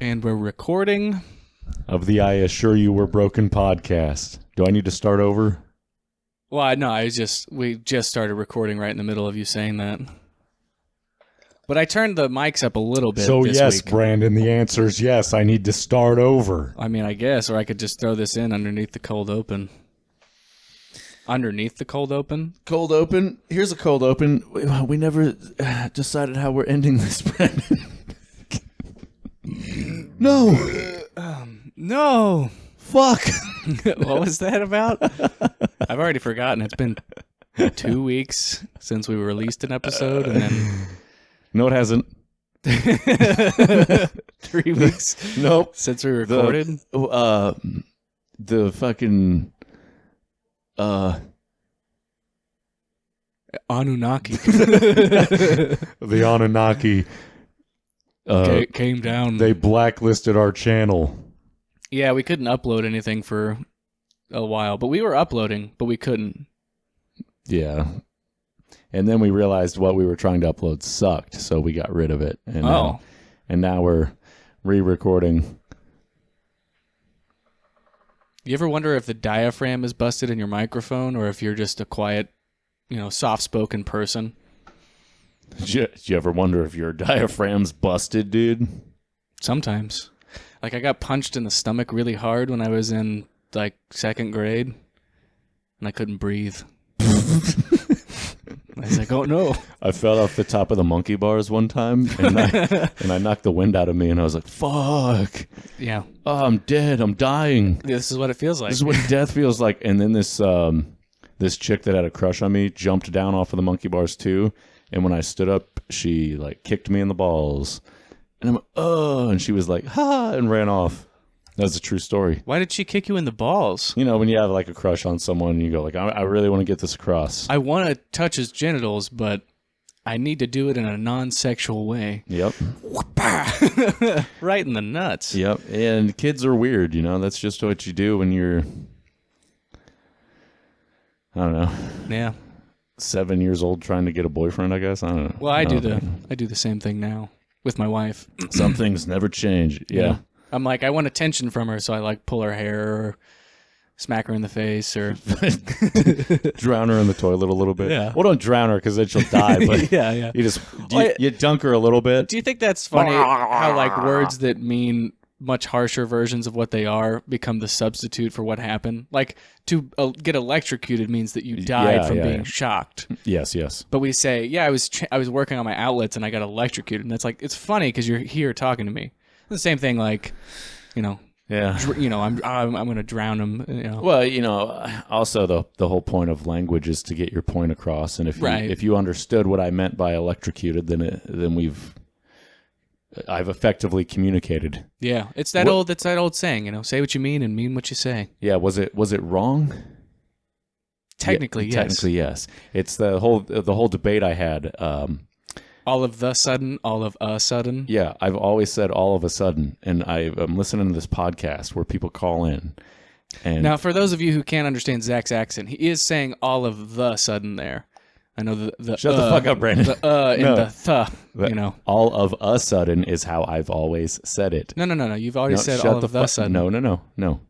And we're recording. Of the I Assure You We're Broken podcast. Do I need to start over? Well, no, we just started recording right in the middle of you saying that. But I turned the mics up a little bit So this yes, week. Brandon, the answer is yes. I need to start over. I mean, I guess, or I could just throw this in underneath the cold open. Underneath the cold open? Cold open. Here's a cold open. We never decided how we're ending this, Brandon. No. No. Fuck. What was that about? I've already forgotten. It's been 2 weeks since we released an episode, and then... No, it hasn't. 3 weeks Nope. since we recorded. The fucking... Anunnaki. The Anunnaki. Came down. They blacklisted our channel. Yeah, we couldn't upload anything for a while, but we were uploading, but we couldn't. Yeah. And then we realized what we were trying to upload sucked, so we got rid of it. And now we're re-recording. You ever wonder if the diaphragm is busted in your microphone, or if you're just a quiet, soft-spoken person? Did you ever wonder if your diaphragm's busted, dude? Sometimes. Like, I got punched in the stomach really hard when I was in, second grade, and I couldn't breathe. I was like, oh, no. I fell off the top of the monkey bars one time, and I knocked the wind out of me, and I was like, fuck. Yeah. Oh, I'm dead. I'm dying. This is what it feels like. This is what death feels like. And then this chick that had a crush on me jumped down off of the monkey bars, too. And when I stood up, she, kicked me in the balls. And I'm like, oh, and she was like, ha, and ran off. That's a true story. Why did she kick you in the balls? When you have, a crush on someone, you go, I really want to get this across. I want to touch his genitals, but I need to do it in a non-sexual way. Yep. Right in the nuts. Yep. And kids are weird, That's just what you do when you're, I don't know. Yeah. 7 years old trying to get a boyfriend, I guess. I don't know. Well, I do the same thing now with my wife. Some things never change. Yeah. I'm like, I want attention from her, so I pull her hair or smack her in the face or drown her in the toilet a little bit. Yeah. Well, don't drown her because then she'll die. But yeah. You dunk her a little bit. Do you think that's funny how words that mean much harsher versions of what they are become the substitute for what happened? Like to get electrocuted means that you died from being shocked. Yes. But we say, I was working on my outlets and I got electrocuted, and that's it's funny because you're here talking to me. The same thing, Yeah. I'm going to drown him. Well, also the whole point of language is to get your point across, and if you understood what I meant by electrocuted, then I've effectively communicated. Yeah, it's that old saying, say what you mean and mean what you say. Yeah, was it wrong? Technically, yes. Technically, yes. It's the whole debate I had. All of a sudden. Yeah, I've always said all of a sudden, and I'm listening to this podcast where people call in. And now, for those of you who can't understand Zach's accent, he is saying all of the sudden there. I know the shut the fuck up, Brandon. The and the all of a sudden is how I've always said it. No. You've already said all of the sudden. No.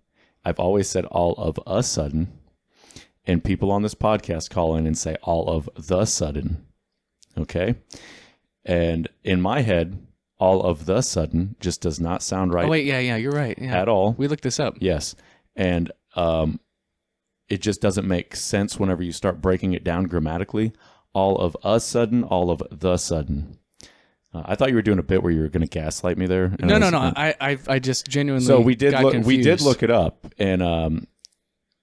I've always said all of a sudden, and people on this podcast call in and say all of the sudden. Okay. And in my head, all of the sudden just does not sound right. Oh, wait, yeah, you're right. Yeah. At all. We looked this up. Yes. And it just doesn't make sense whenever you start breaking it down grammatically. All of a sudden, all of the sudden. I thought you were doing a bit where you were going to gaslight me there. No. I just genuinely So we did confused. look it up, and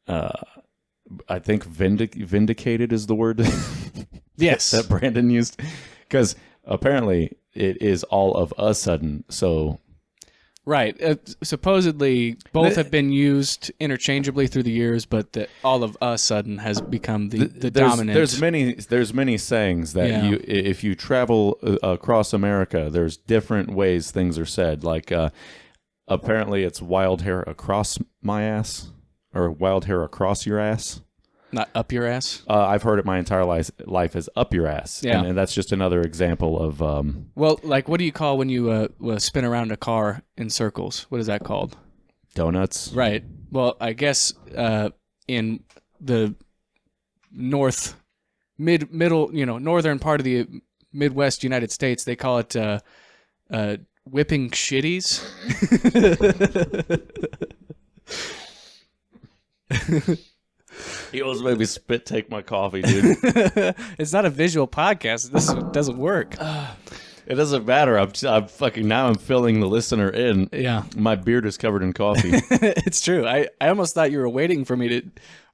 I think vindicated is the word. Yes. That Brandon used, because apparently it is all of a sudden. So right, supposedly both have been used interchangeably through the years, but that all of a sudden has become the dominant. There's many sayings that if you travel across America, there's different ways things are said. Like apparently it's wild hair across my ass, or wild hair across your ass. Not up your ass? I've heard it my entire life as up your ass. Yeah. And that's just another example of... Well, like, what do you call when you spin around a car in circles? What is that called? donuts. Right. Well, I guess in the northern part of the Midwest United States, they call it whipping shitties. He almost made me spit take my coffee, dude. It's not a visual podcast. This doesn't work. It doesn't matter. I'm fucking now. I'm filling the listener in. Yeah, my beard is covered in coffee. It's true. I almost thought you were waiting for me to.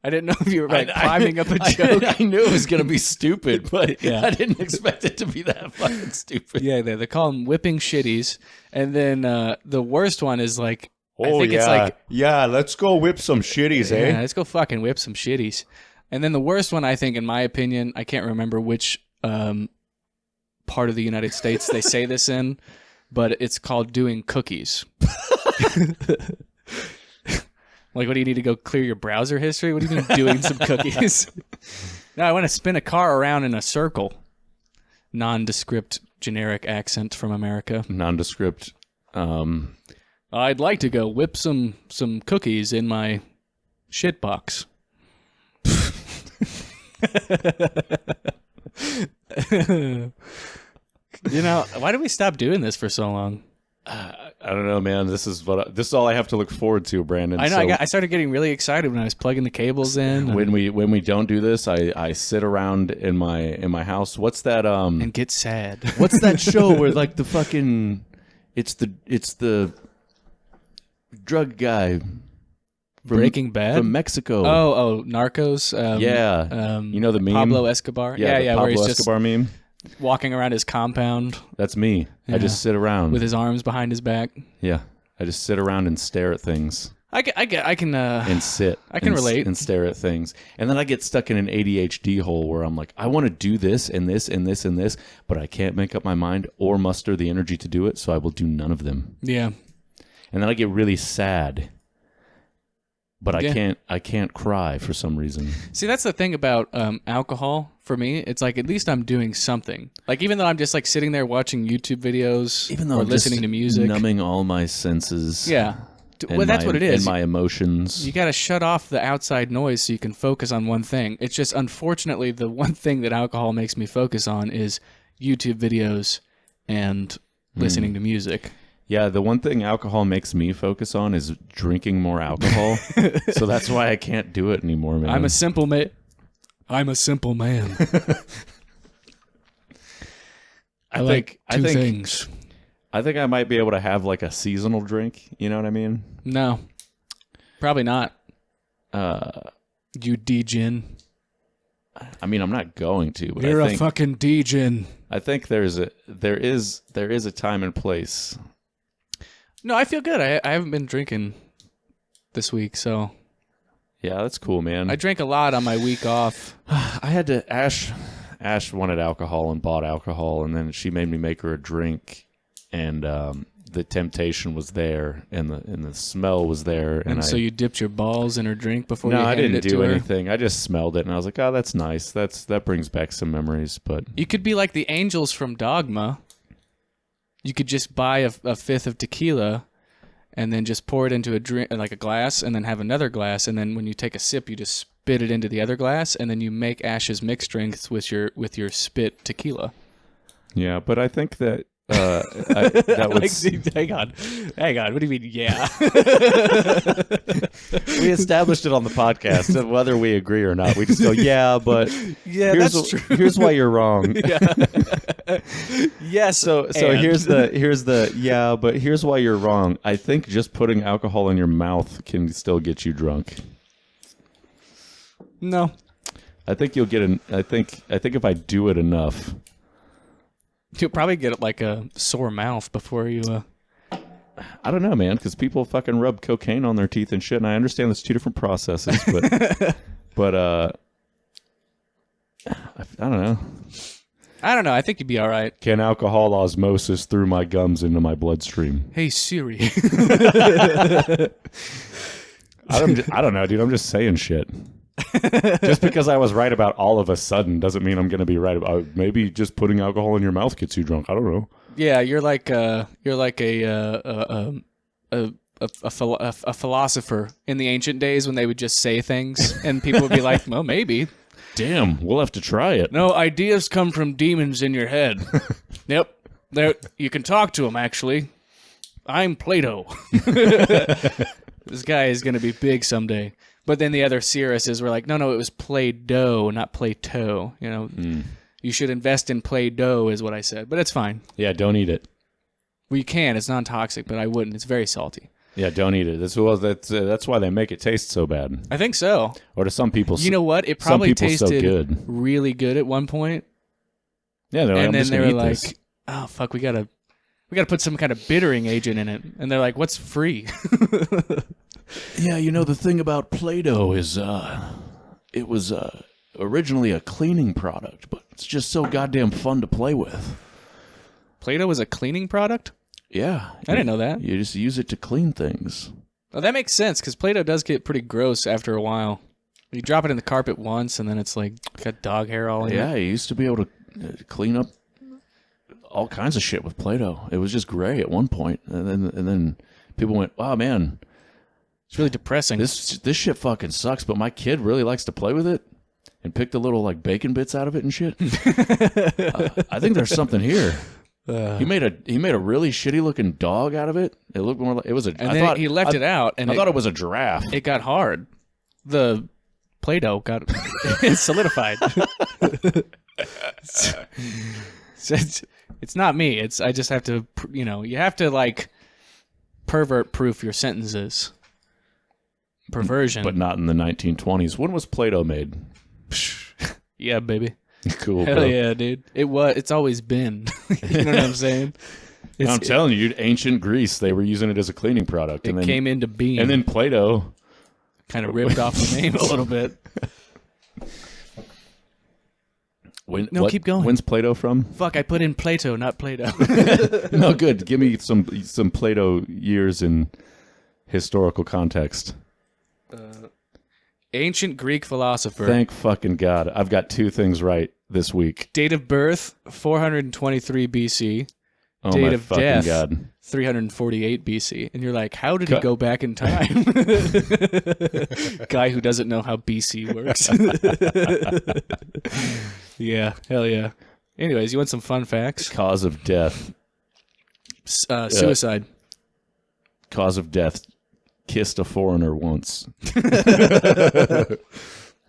I didn't know if you were climbing up a joke. I knew it was gonna be stupid, but I didn't expect it to be that fucking stupid. Yeah, they call them whipping shitties, and then the worst one is like. Oh, I think it's like, let's go whip some shitties, eh? Yeah, let's go fucking whip some shitties. And then the worst one, I think, in my opinion, I can't remember which part of the United States they say this in, but it's called doing cookies. Like, what do you need to go clear your browser history? What do you mean doing some cookies? No, I want to spin a car around in a circle. Nondescript generic accent from America. Nondescript. I'd like to go whip some cookies in my shit box. Why did we stop doing this for so long? I don't know, man. This is all I have to look forward to, Brandon. I know. I started getting really excited when I was plugging the cables in. When we don't do this, I sit around in my house. What's that? And get sad. What's that show where like the fucking it's the drug guy from Breaking Bad from Mexico. Oh, Narcos. You know the meme? Pablo Escobar. Yeah. Pablo where he's Escobar meme. Walking around his compound. That's me. Yeah. I just sit around with his arms behind his back. Yeah, I just sit around and stare at things. I can and sit. I can relate and stare at things, and then I get stuck in an ADHD hole where I'm like, I want to do this and this and this and this, but I can't make up my mind or muster the energy to do it, so I will do none of them. Yeah. And then I get really sad, but I can't cry for some reason. See, that's the thing about alcohol for me. It's like, at least I'm doing something. Like, even though I'm just like sitting there watching YouTube videos, even though or I'm listening to music, numbing all my senses. Yeah. Well, that's what it is. And my emotions. You got to shut off the outside noise so you can focus on one thing. It's just, unfortunately, the one thing that alcohol makes me focus on is YouTube videos and listening to music. Yeah, the one thing alcohol makes me focus on is drinking more alcohol. So that's why I can't do it anymore, man. I'm a simple man. I like two things. I think I might be able to have like a seasonal drink. You know what I mean? No, probably not. You D-gin. I mean, I'm not going to. But You're a fucking D-gin. I think there is a time and place. No, I feel good. I haven't been drinking this week, so yeah, that's cool, man. I drank a lot on my week off. I had to. Ash wanted alcohol and bought alcohol, and then she made me make her a drink, and the temptation was there, and the smell was there, and so you dipped your balls in her drink before you handed it to her? No, I didn't do anything. I just smelled it, and I was like, oh, that's nice. That brings back some memories. But you could be like the angels from Dogma. You could just buy a fifth of tequila and then just pour it into a drink, like a glass, and then have another glass, and then when you take a sip, you just spit it into the other glass, and then you make Ash's mixed drinks with your spit tequila. Yeah, but I think that that was... Hang on. What do you mean? Yeah. We established it on the podcast, and whether we agree or not, we just go, yeah, but that's true. Here's why you're wrong. Yeah. Yes. So here's the yeah, but here's why you're wrong. I think just putting alcohol in your mouth can still get you drunk. No. I think you'll get I think if I do it enough, you'll probably get like a sore mouth before you. I don't know, man, because people fucking rub cocaine on their teeth and shit, and I understand there's two different processes, but I don't know. I don't know. I think you'd be all right. Can alcohol osmosis through my gums into my bloodstream? Hey Siri. I don't know, dude. I'm just saying shit. Just because I was right about all of a sudden doesn't mean I'm going to be right about. Maybe just putting alcohol in your mouth gets you drunk. I don't know. Yeah, you're like a philosopher in the ancient days when they would just say things and people would be like, well, maybe. Damn, we'll have to try it. No, ideas come from demons in your head. Yep. You can talk to them, actually. I'm Plato. This guy is going to be big someday. But then the other seeresses were like, no, it was Play-Doh, not Plato. You know, you should invest in Play-Doh is what I said. But it's fine. Yeah, don't eat it. Well, you can. It's non-toxic, but I wouldn't. It's very salty. Yeah, don't eat it. That's why they make it taste so bad. I think so. Or to some people, you know what? It probably tasted so good. really good at one point. Yeah, they're like, and then they were like, this. "Oh fuck, we gotta put some kind of bittering agent in it." And they're like, "What's free?" Yeah, you know, the thing about Play-Doh is it was originally a cleaning product, but it's just so goddamn fun to play with. Play-Doh was a cleaning product? Yeah. I didn't know that. You just use it to clean things. Well, that makes sense, because Play-Doh does get pretty gross after a while. You drop it in the carpet once, and then it's like got dog hair all in it. Yeah, you used to be able to clean up all kinds of shit with Play-Doh. It was just gray at one point, and then people went, "Wow, man, it's really depressing. This shit fucking sucks." But my kid really likes to play with it and pick the little like bacon bits out of it and shit. I think there's something here. He made a really shitty looking dog out of it. It looked more like it was a. And then he left it out, and I thought it was a giraffe. It got hard. The Play-Doh got solidified. It's not me. I just have to, you have to like pervert proof your sentences. Perversion. But not in the 1920s. When was Play-Doh made? Yeah, baby. Cool. Hell bro. yeah, dude. It's always been. You know what I'm saying? I'm telling you, ancient Greece, they were using it as a cleaning product. It came into being. And then Play-Doh kind of ripped off the name a little bit. Keep going. When's Play-Doh from? Fuck, I put in Plato, not Play-Doh. No, good. Give me some Play-Doh years in historical context. Ancient Greek philosopher. Thank fucking God. I've got two things right this week. Date of birth, 423 BC. Oh Date my of fucking death, God. 348 BC. And you're like, how did he go back in time? Guy who doesn't know how BC works. Yeah, hell yeah. Anyways, you want some fun facts? Cause of death. Suicide. Cause of death. Kissed a foreigner once.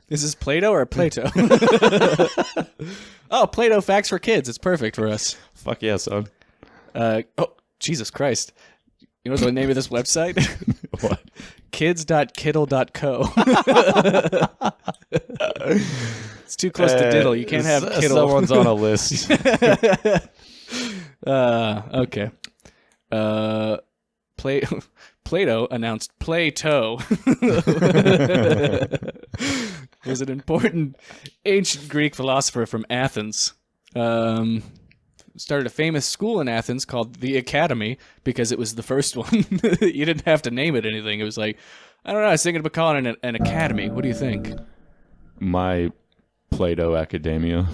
Is this Plato or Plato? Oh, Plato facts for kids. It's perfect for us. Fuck yeah, son. Oh, Jesus Christ. You know the name of this website? What? Kids.kiddle.co. It's too close to diddle. You can't have kiddle. Someone's on a list. Okay. Plato announced Plato was an important ancient Greek philosopher from Athens. Started a famous school in Athens called the Academy because it was the first one. You didn't have to name it anything. It was like, I don't know, I was thinking about calling it an academy. What do you think? My Plato Academia.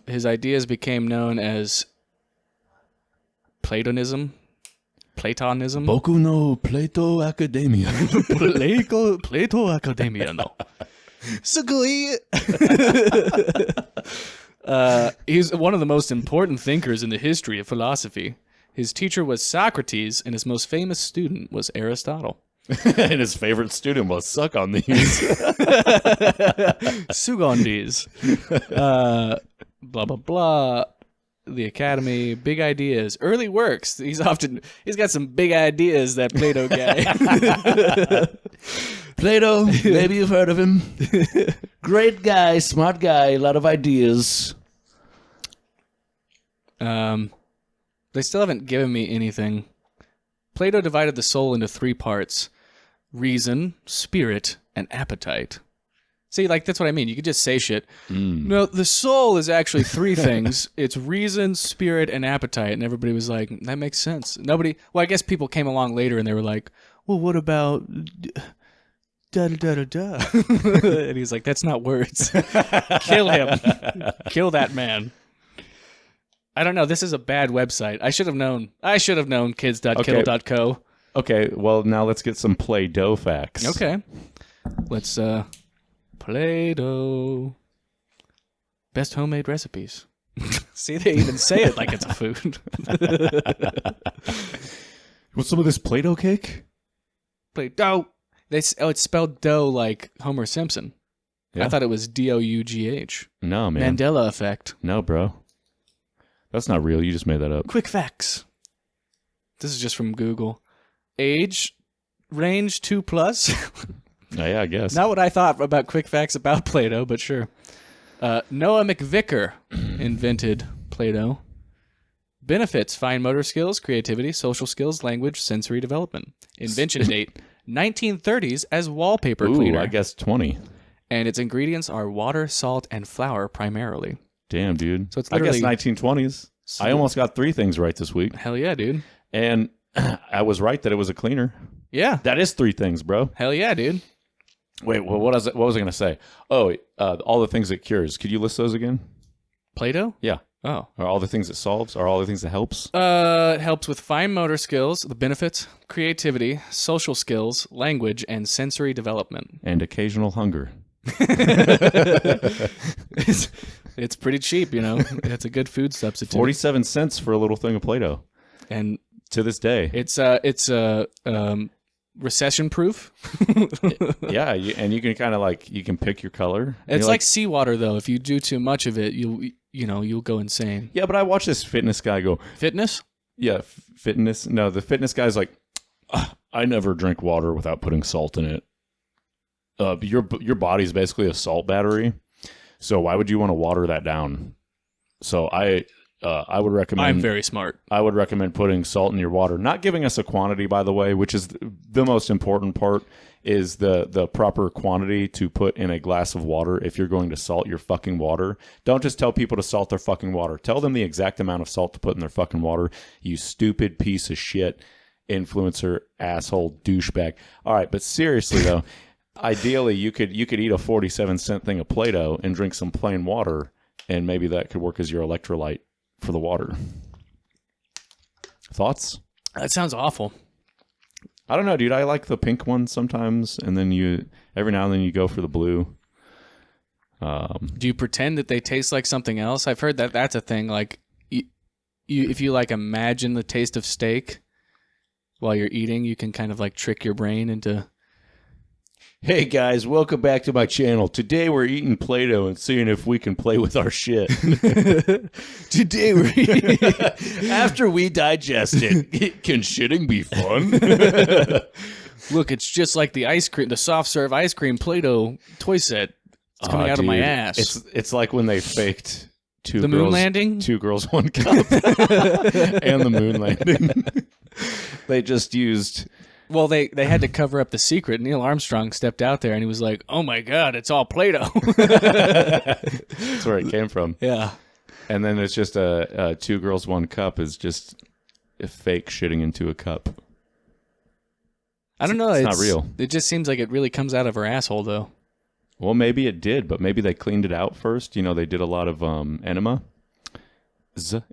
His ideas became known as Platonism. Boku no Plato Academia. Plato Academia, no. Sugoi. He's one of the most important thinkers in the history of philosophy. His teacher was Socrates, and his most famous student was Aristotle. And his favorite student was suck on these. Sugondis. Blah, blah, blah. The Academy, big ideas, early works. He's got some big ideas, that Plato guy. Plato, maybe you've heard of him. Great guy, smart guy, a lot of ideas. They still haven't given me anything. Plato divided the soul into three parts: reason, spirit, and appetite. See, like, that's what I mean. You could just say shit. No, the soul is actually three things. It's reason, spirit, and appetite. And everybody was like, that makes sense. Well, I guess people came along later and they were like, well, what about da da da da da. And he's like, that's not words. Kill him. Kill that man. I don't know. This is a bad website. I should have known. Kids.kittle.co. Okay, well, now let's get some Play-Doh facts. Okay. Let's, Play-Doh. Best homemade recipes. See, they even say it like it's a food. Want some of this Play-Doh cake? Play-Doh. It's spelled dough like Homer Simpson. Yeah. I thought it was D-O-U-G-H. No, man. Mandela effect. No, bro. That's not real. You just made that up. Quick facts. This is just from Google. Age, range 2+. Yeah, I guess. Not what I thought about quick facts about Play-Doh, but sure. Noah McVicker invented Play-Doh. Benefits: fine motor skills, creativity, social skills, language, sensory development. Invention date: 1930s as wallpaper cleaner. I guess 20. And its ingredients are water, salt, and flour primarily. Damn, dude. So it's I guess literally 1920s. I almost got 3 things right this week. Hell yeah, dude. And I was right that it was a cleaner. Yeah. That is 3 things, bro. Hell yeah, dude. Wait, well, what was I going to say? Oh, all the things it cures. Could you list those again? Play-Doh? Yeah. Oh. Are all the things it solves? Are all the things it helps? It helps with fine motor skills, the benefits, creativity, social skills, language, and sensory development. And occasional hunger. It's pretty cheap, you know. It's a good food substitute. 47 cents for a little thing of Play-Doh. And to this day. It's recession proof. Yeah, and you can kind of like, you can pick your color. It's like seawater though. If you do too much of it, you'll go insane. Yeah, but I watched this fitness guy go, Fitness? yeah, fitness. No, the fitness guy's like, I never drink water without putting salt in it. Your body's basically a salt battery. So why would you want to water that down? So I would recommend. I'm very smart. I would recommend putting salt in your water. Not giving us a quantity, by the way, which is the most important part, is the proper quantity to put in a glass of water if you're going to salt your fucking water. Don't just tell people to salt their fucking water. Tell them the exact amount of salt to put in their fucking water. You stupid piece of shit, influencer, asshole, douchebag. All right, but seriously though, ideally you could eat a 47-cent thing of Play-Doh and drink some plain water, and maybe that could work as your electrolyte for the water. Thoughts? That sounds awful. I don't know, dude. I like the pink one sometimes, and then every now and then you go for the blue. Do you pretend that they taste like something else? I've heard that that's a thing. Like, if you like imagine the taste of steak while you're eating, you can kind of like trick your brain into. Hey guys, welcome back to my channel. Today we're eating Play-Doh and seeing if we can play with our shit. Today we're after we digest it, can shitting be fun? Look, it's just like the ice cream, the soft serve ice cream Play-Doh toy set. It's coming out of my ass. It's like when they faked moon landing? 2 girls, 1 cup, and the moon landing. They just used. Well, they had to cover up the secret. Neil Armstrong stepped out there and he was like, "Oh my God, it's all Play-Doh." That's where it came from. Yeah. And then it's just a 2 girls, 1 cup is just a fake shitting into a cup. I don't know. It's not real. It just seems like it really comes out of her asshole, though. Well, maybe it did, but maybe they cleaned it out first. You know, they did a lot of enemas. A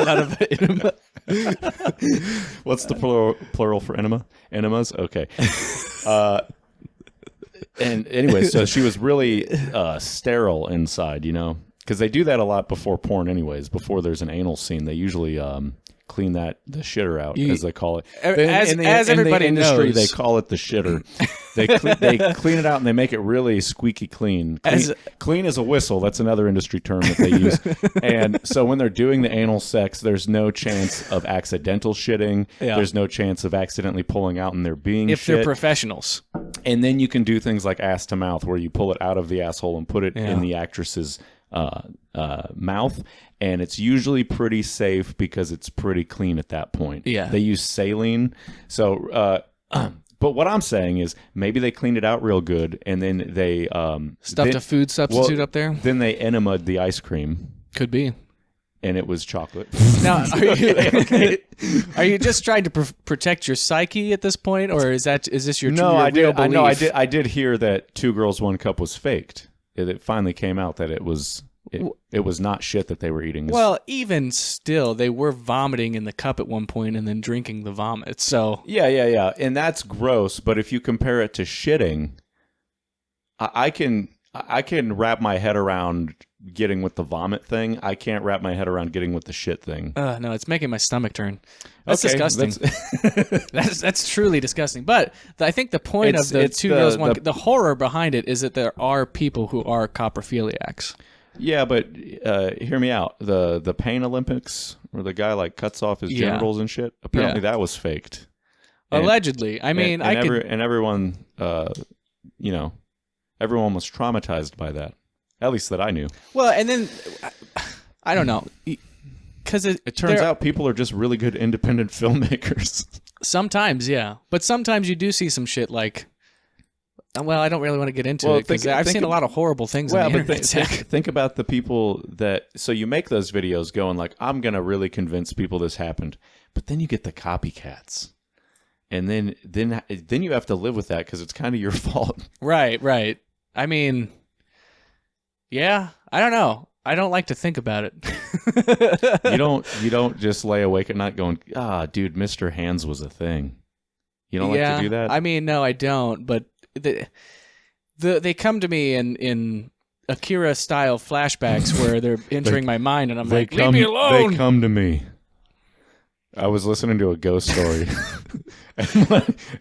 lot of enema. What's the plural for enema? Enemas? Okay. And anyway, so she was really sterile inside, you know, because they do that a lot before porn anyways. Before there's an anal scene, they usually clean the shitter out, as they call it. As everybody in the industry, knows. they call it the shitter. They clean it out and they make it really squeaky clean. Clean as a whistle. That's another industry term that they use. And so when they're doing the anal sex, there's no chance of accidental shitting. Yeah. There's no chance of accidentally pulling out and there being If shit. they're professionals. And then you can do things like ass to mouth, where you pull it out of the asshole and put it in the actress's mouth, and it's usually pretty safe because it's pretty clean at that point. Yeah. They use saline. So, but what I'm saying is maybe they cleaned it out real good, and then they Stuffed a food substitute up there? Then they enemaed the ice cream. Could be. and it was chocolate. Now, are you just trying to protect your psyche at this point, or is this your No, real belief? I did hear that 2 Girls 1 Cup was faked. It finally came out that it was not shit that they were eating. Well, even still, they were vomiting in the cup at one point and then drinking the vomit. So yeah, and that's gross. But if you compare it to shitting, I can wrap my head around getting with the vomit thing. I can't wrap my head around getting with the shit thing. no, it's making my stomach turn. That's Okay, disgusting. That's truly disgusing. But I think the point of the 2 Girls 1 Cup, the horror behind it is that there are people who are coprophiliacs. Yeah, but hear me out. The Pain Olympics, where the guy like cuts off his genitals and shit. Apparently, that was faked. Allegedly, I mean, everyone, everyone was traumatized by that. At least that I knew. Well, and then I don't know, because it turns out people are just really good independent filmmakers. Sometimes, yeah, but sometimes you do see some shit like. Well, I don't really want to get into it because I've seen a lot of horrible things on the internet. Think about the people that... So you make those videos going like, I'm going to really convince people this happened. But then you get the copycats. And then you have to live with that because it's kind of your fault. Right. I mean, yeah, I don't know. I don't like to think about it. You don't just lay awake at night going, dude, Mr. Hands was a thing. You don't like to do that? I mean, no, I don't, but... They come to me in Akira style flashbacks where they're entering my mind, and I'm like, leave me alone. They come to me. I was listening to a ghost story,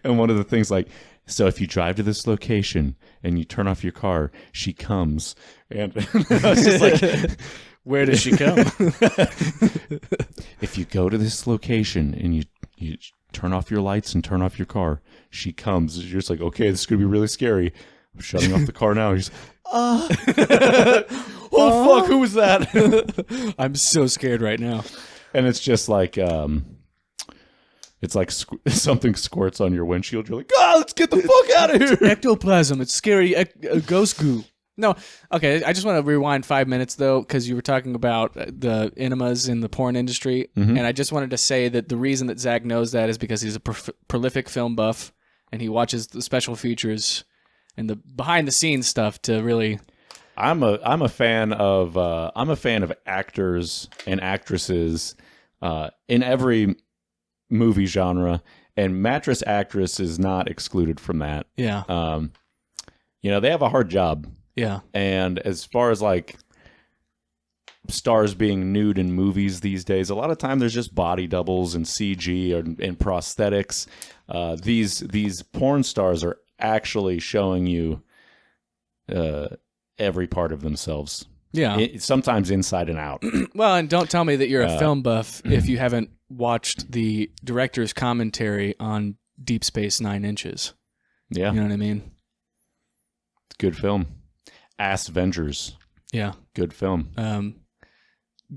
and one of the things like, so if you drive to this location and you turn off your car, she comes, and I was just like, where does she come? If you go to this location and you turn off your lights and turn off your car, she comes. You're just like, okay, this is going to be really scary. I'm shutting off the car now. He's oh, fuck, who was that? I'm so scared right now. And it's just like, it's like something squirts on your windshield. You're like, let's get the fuck out of here. Ectoplasm. It's scary ghost goo. No, okay, I just want to rewind 5 minutes, though, because you were talking about the enemas in the porn industry, and I just wanted to say that the reason that Zach knows that is because he's a prolific film buff, and he watches the special features and the behind-the-scenes stuff to really... I'm a fan of actors and actresses in every movie genre, and mattress actress is not excluded from that. Yeah. They have a hard job. Yeah. And as far as like stars being nude in movies these days, a lot of time there's just body doubles and CG and prosthetics. These porn stars are actually showing you every part of themselves. Yeah. Sometimes inside and out. Well, and don't tell me that you're a film buff if you haven't watched the director's commentary on Deep Space 9 Inches. Yeah. You know what I mean? Good film. Ass Vengers. Yeah. Good film.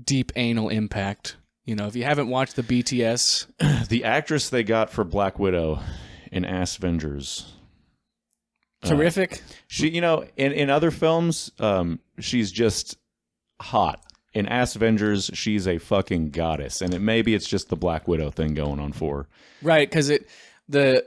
Deep Anal Impact. If you haven't watched the BTS. The actress they got for Black Widow in Ass Vengers. Terrific. She, in other films, she's just hot. In Ass Vengers, she's a fucking goddess. And maybe it's just the Black Widow thing going on for her. Right, because the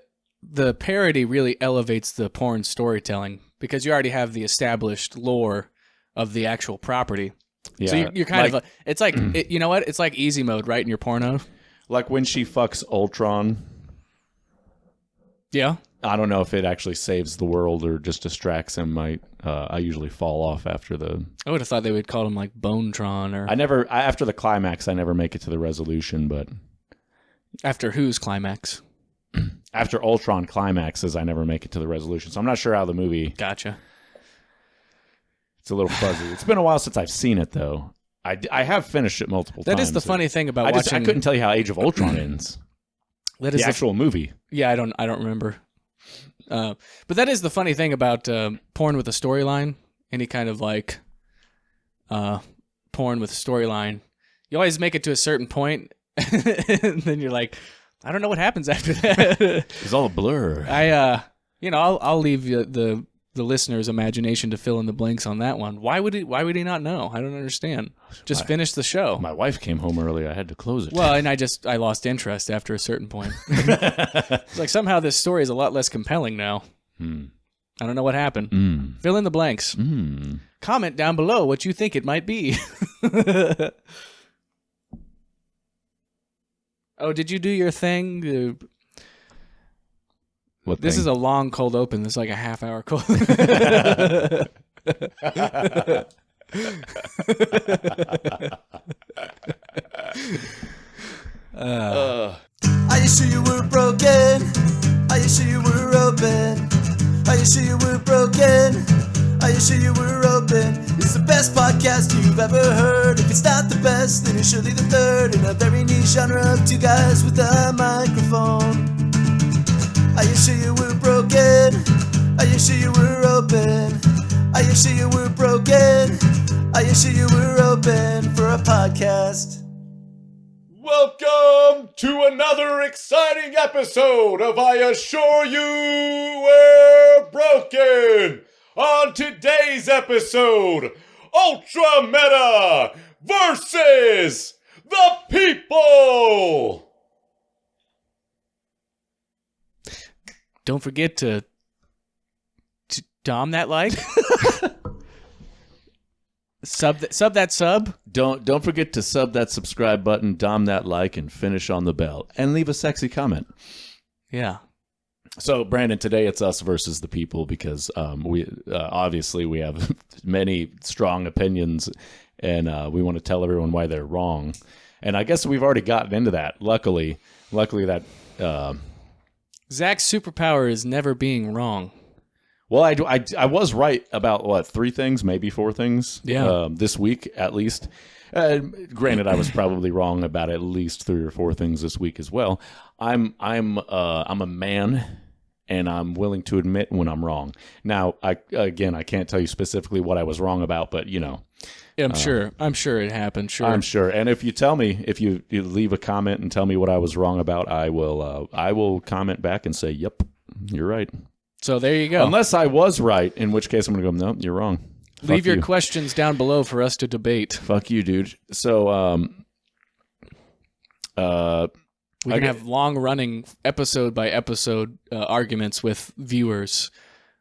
parody really elevates the porn storytelling because you already have the established lore of the actual property. Yeah. So you're kind of it's like you know what? It's like easy mode, right, in your porno. Like when she fucks Ultron. Yeah. I don't know if it actually saves the world or just distracts him. I usually fall off after the... I would have thought they would call him like Bonetron or... After the climax, I never make it to the resolution, but... After whose climax? After Ultron climaxes, I never make it to the resolution. So I'm not sure how the movie... Gotcha. It's a little fuzzy. It's been a while since I've seen it, though. I have finished it multiple times. That is the funny thing about watching... I couldn't tell you how Age of Ultron ends. That is the actual movie. Yeah, I don't remember. But that is the funny thing about porn with a storyline. Any kind of like porn with a storyline. You always make it to a certain point, and then you're like, I don't know what happens after that. It's all a blur. I'll leave you the the listener's imagination to fill in the blanks on that one. Why would he not know? I don't understand. Just finish the show. My wife came home early. I had to close it. Well, and I lost interest after a certain point. It's like somehow this story is a lot less compelling now. I don't know what happened. Fill in the blanks. Comment down below what you think it might be. Oh, did you do your thing? What This thing? is a long cold open. This is like a half-hour cold. Are you sure you were broken? Are you sure you were open? Are you sure you were broken? Are you sure you were open? It's the best podcast you've ever heard. If it's not the best, then it's surely the third in a very niche genre of two guys with a microphone. Are you sure you were broken? Are you sure you were open? Are you sure you were broken? Are you sure you were open for a podcast? Welcome to another exciting episode of I Assure You We're Broken. On today's episode, UltraMeta versus the people. Don't forget to dom that like. Sub that sub. Don't forget to sub that subscribe button, dom that like, and finish on the bell. And leave a sexy comment. Yeah. So, Brandon, today it's us versus the people because we obviously we have many strong opinions, and we want to tell everyone why they're wrong. And I guess we've already gotten into that. Luckily that Zach's superpower is never being wrong. well, I was right about what 3 things, maybe 4 things. Yeah. This week at least. Granted, I was probably wrong about at least 3 or 4 things this week as well. I'm a man, and I'm willing to admit when I'm wrong. Now, I can't tell you specifically what I was wrong about, but you know, I'm sure it happened. Sure. I'm sure. And if you tell me, if you leave a comment and tell me what I was wrong about, I will comment back and say, "Yep, you're right." So there you go. Unless I was right, in which case I'm going to go, "No, you're wrong." Leave Fuck your you. questions down below for us to debate. Fuck you, dude. So, We can have long-running episode-by-episode arguments with viewers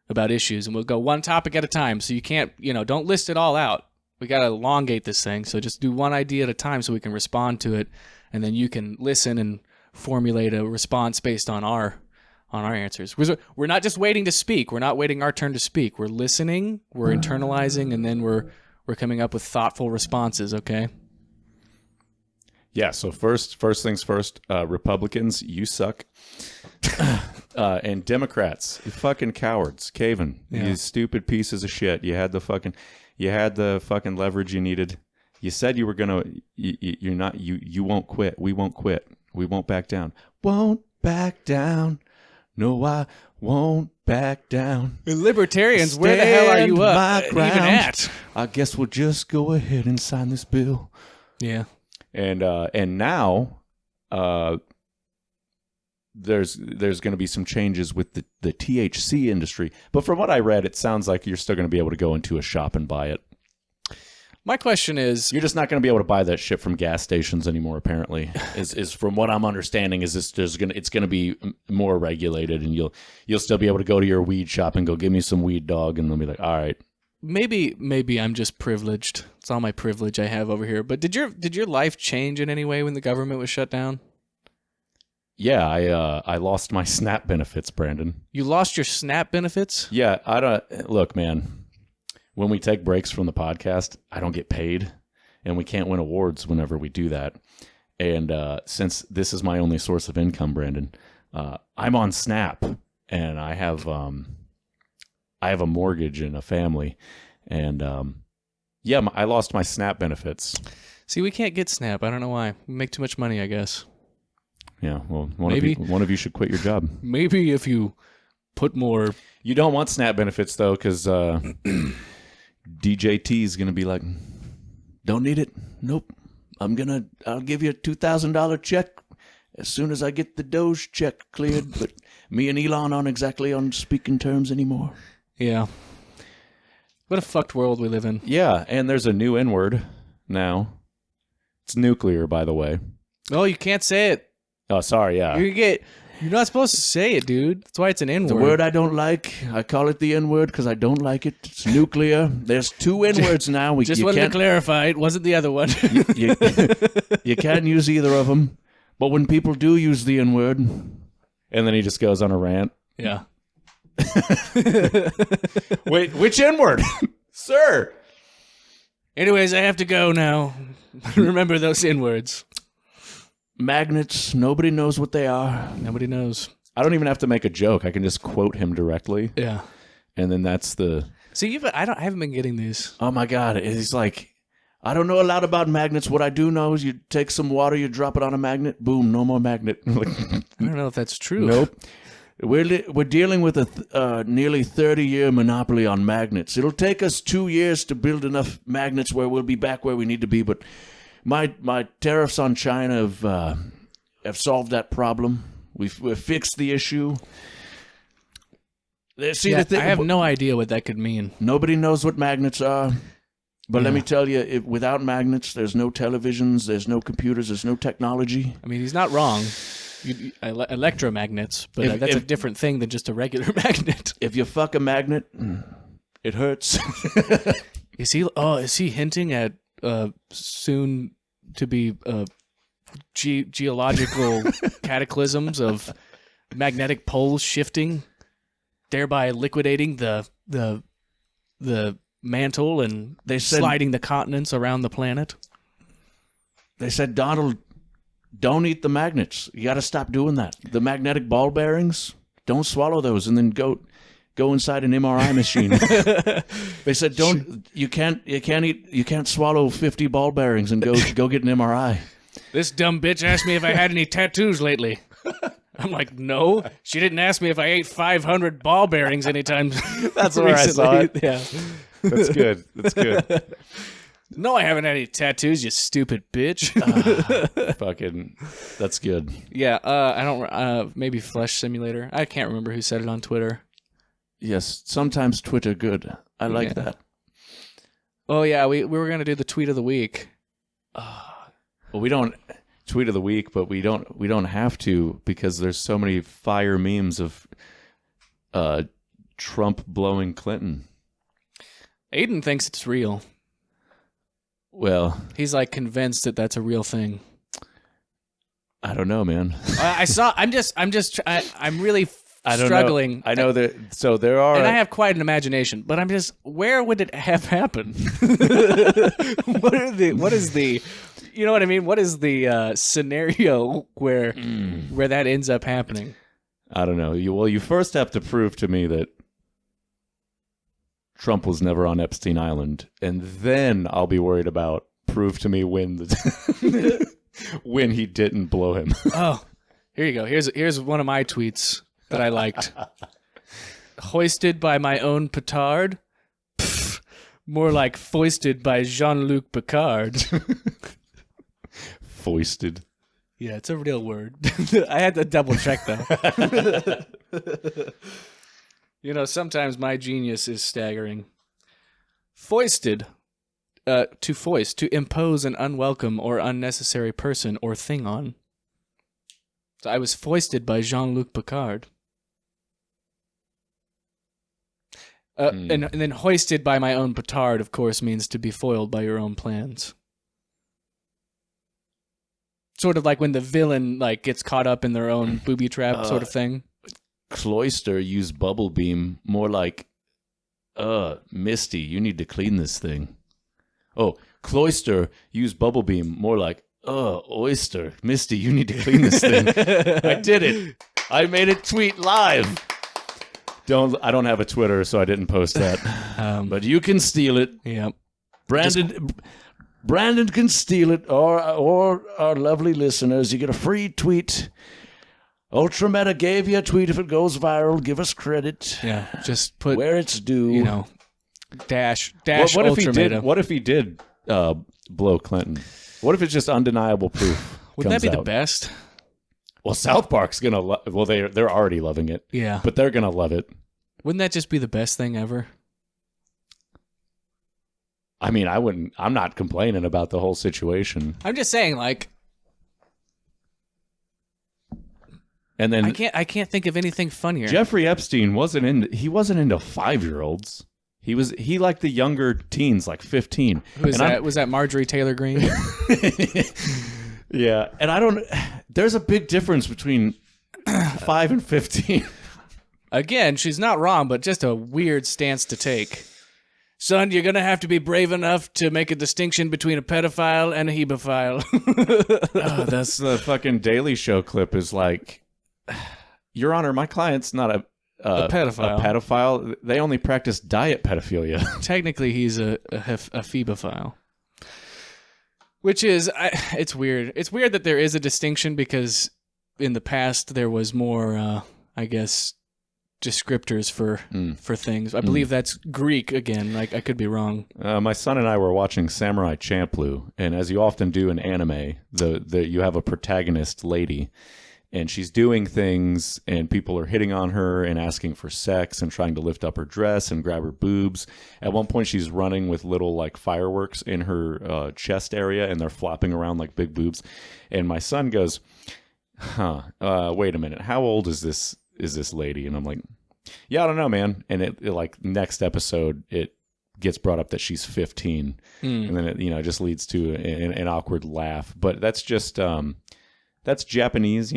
about issues, and we'll go one topic at a time. So you can't, don't list it all out. We got to elongate this thing. So just do one idea at a time so we can respond to it, and then you can listen and formulate a response based on our answers. We're not just waiting to speak. We're not waiting our turn to speak. We're listening, we're internalizing, and then we're coming up with thoughtful responses, okay? yeah. So first things first. Republicans, you suck. And Democrats, you fucking cowards, caving. Yeah. You stupid pieces of shit. You had the fucking leverage you needed. You said you were gonna. You're not. You won't quit. We won't quit. We won't back down. Won't back down. No, I won't back down. Libertarians, where the hell are you Stand even my ground. at? I guess we'll just go ahead and sign this bill. Yeah. And now, there's going to be some changes with the THC industry. But from what I read, it sounds like you're still going to be able to go into a shop and buy it. My question is, You're just not going to be able to buy that shit from gas stations anymore. Apparently, is from what I'm understanding, is this it's going to be more regulated, and you'll still be able to go to your weed shop and go, give me some weed, dog, and they'll be like, all right. maybe I'm just privileged. It's all my privilege I have over here. But did your life change in any way when the government was shut down? Yeah, I lost my SNAP benefits, Brandon. You lost your SNAP benefits? Yeah, I don't look, man. When we take breaks from the podcast, I don't get paid, and we can't win awards whenever we do that. And since this is my only source of income, Brandon, I'm on SNAP, and I have a mortgage and a family, and I lost my SNAP benefits. See, we can't get SNAP. I don't know why. We make too much money, I guess. Yeah, well, one Maybe. of you should quit your job. Maybe if you put more... You don't want SNAP benefits, though, because DJT is going to be like, don't need it. Nope. I'll give you a $2,000 check as soon as I get the Doge check cleared. But me and Elon aren't exactly on speaking terms anymore. Yeah. What a fucked world we live in. Yeah, and there's a new N-word now. It's nuclear, by the way. Oh, you can't say it. Oh, sorry, yeah. You're not supposed to say it, dude. That's why it's an N-word. The word I don't like, I call it the N-word because I don't like it. It's nuclear. There's 2 N-words now. Just wanted to clarify, it wasn't the other one. You can't use either of them. But when people do use the N-word... And then he just goes on a rant. Yeah. Wait, which N-word? Sir! Anyways, I have to go now. Remember those N-words. Magnets, nobody knows what they are. Nobody knows. I don't even have to make a joke. I can just quote him directly. Yeah. And then that's the... See, I haven't been getting these. Oh my God, it's like, I don't know a lot about magnets. What I do know is you take some water, you drop it on a magnet, boom, no more magnet. I don't know if that's true. Nope. We're dealing with a nearly 30-year monopoly on magnets. It'll take us 2 years to build enough magnets where we'll be back where we need to be, but my tariffs on China have solved that problem. We've fixed the issue. See, I have no idea what that could mean. Nobody knows what magnets are. But let me tell you, without magnets, there's no televisions, there's no computers, there's no technology. I mean, he's not wrong. Electromagnets, but that's a different thing than just a regular magnet. If you fuck a magnet, it hurts. Is he hinting at soon to be geological cataclysms of magnetic poles shifting, thereby liquidating the mantle and sliding the continents around the planet? They said, Donald, don't eat the magnets. You got to stop doing that. The magnetic ball bearings, don't swallow those, and then go inside an MRI machine. They said, you can't swallow 50 ball bearings and go get an MRI. This dumb bitch asked me if I had any tattoos lately. I'm like, no. She didn't ask me if I ate 500 ball bearings anytime. That's where I saw it. Yeah. That's good. That's good. No, I haven't had any tattoos, you stupid bitch. Fucking, that's good. Yeah, I don't, maybe Flesh Simulator. I can't remember who said it on Twitter. Yes, sometimes Twitter good. I like that. Oh, yeah, we were going to do the tweet of the week. Well, we don't tweet of the week, but we don't have to because there's so many fire memes of Trump blowing Clinton. Aiden thinks it's real. Well, he's like convinced that that's a real thing. I don't know, man. I'm really struggling. I know that. So there are, and I have quite an imagination, but I'm just, where would it have happened? What is the, you know what I mean? What is the scenario where that ends up happening? I don't know. You first have to prove to me that Trump was never on Epstein Island, and then I'll be worried about prove to me when when he didn't blow him. Oh, here you go. Here's one of my tweets that I liked. Hoisted by my own petard. Pff, more like foisted by Jean-Luc Picard. Foisted. Yeah, it's a real word. I had to double check though. You know, sometimes my genius is staggering. Foisted. To foist, to impose an unwelcome or unnecessary person or thing on. So I was foisted by Jean-Luc Picard. And then hoisted by my own petard, of course, means to be foiled by your own plans. Sort of like when the villain gets caught up in their own booby trap sort of thing. Cloister used bubble beam more like, Misty, you need to clean this thing. Oh, Cloister used bubble beam more like, Oyster, Misty, you need to clean this thing. I did it. I made it tweet live. I don't have a Twitter, so I didn't post that. But you can steal it. Yep. Brandon can steal it, or our lovely listeners. You get a free tweet. UltraMeta gave you a tweet. If it goes viral, give us credit. Yeah, just put where it's due. You know, dash what UltraMeta. What if he did blow Clinton? What if it's just undeniable proof? Wouldn't that be the best? Well, South Park's gonna. They're already loving it. Yeah, but they're gonna love it. Wouldn't that just be the best thing ever? I mean, I'm not complaining about the whole situation. I'm just saying, like, And then I can't think of anything funnier. Jeffrey Epstein wasn't into 5-year-olds. He liked the younger teens, like 15. Who is that? Was that Marjorie Taylor Greene? Yeah, and there's a big difference between 5 and 15. Again, she's not wrong, but just a weird stance to take. Son, you're going to have to be brave enough to make a distinction between a pedophile and a hebephile. That's the fucking Daily Show clip is like, Your Honor, my client's not a pedophile. A pedophile. They only practice diet pedophilia. Technically, he's a phoebophile. Which is, it's weird. It's weird that there is a distinction because in the past there was more, I guess, descriptors for things. I believe that's Greek again. Like, I could be wrong. My son and I were watching Samurai Champloo, and as you often do in anime, you have a protagonist lady, and she's doing things, and people are hitting on her and asking for sex and trying to lift up her dress and grab her boobs. At one point, she's running with little like fireworks in her chest area, and they're flopping around like big boobs. And my son goes, wait a minute, how old is this lady? And I'm like, yeah, I don't know, man. And it like next episode, it gets brought up that she's 15, and then it just leads to an awkward laugh. But that's just that's Japanese,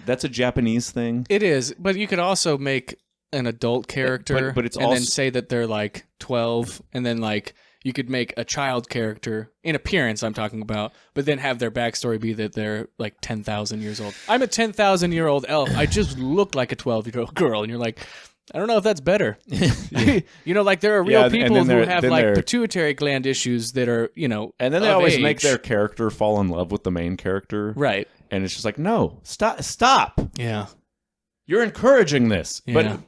That's a Japanese thing. It is, but you could also make an adult character, but it's and also then say that they're like 12, and then like you could make a child character in appearance. I'm talking about, but then have their backstory be that they're like 10,000 years old. I'm a 10,000-year-old elf. I just look like a 12-year-old girl, and you're like, I don't know if that's better. Like there are real people who have like pituitary gland issues that are, and then they always make their character fall in love with the main character, right? And it's just like, no, stop. Yeah, you're encouraging this. Yeah. But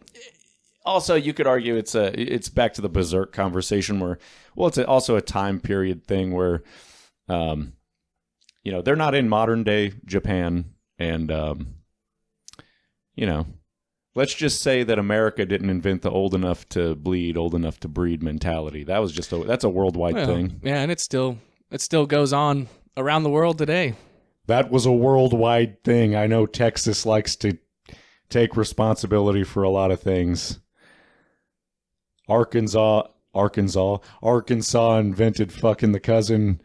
also, you could argue it's back to the Berserk conversation where, well, it's also a time period thing where, they're not in modern day Japan, and let's just say that America didn't invent the old enough to bleed, old enough to breed mentality. That was that's a worldwide thing. Yeah, and it still goes on around the world today. That was a worldwide thing. I know Texas likes to take responsibility for a lot of things. Arkansas invented fucking the cousin.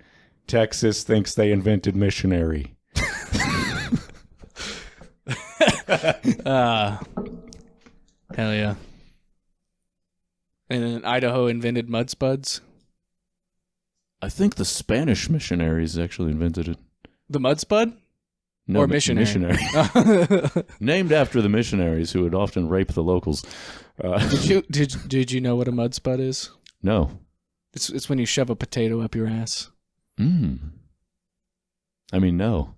Texas thinks they invented missionary. Hell yeah. And then Idaho invented mud spuds. I think the Spanish missionaries actually invented it. The mud spud? No, or missionary? Named after the missionaries who would often rape the locals. Did you know what a mud spud is? No. It's when you shove a potato up your ass. I mean, no.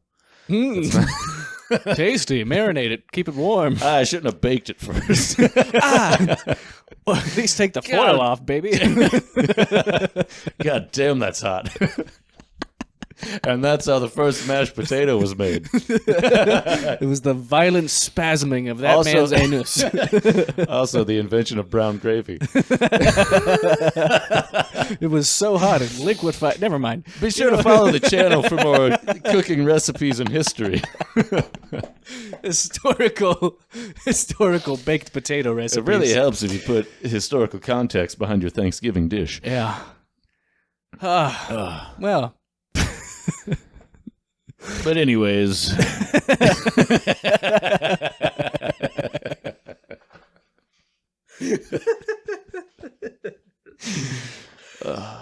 Tasty. Marinate it. Keep it warm. I shouldn't have baked it first. Well, at least take the foil off, baby. God damn, that's hot. And that's how the first mashed potato was made. It was the violent spasming of that man's anus. Also, the invention of brown gravy. It was so hot it liquefied. Never mind. Be sure to follow the channel for more cooking recipes and history. Historical baked potato recipes. It really helps if you put historical context behind your Thanksgiving dish. Yeah. Well. But anyways.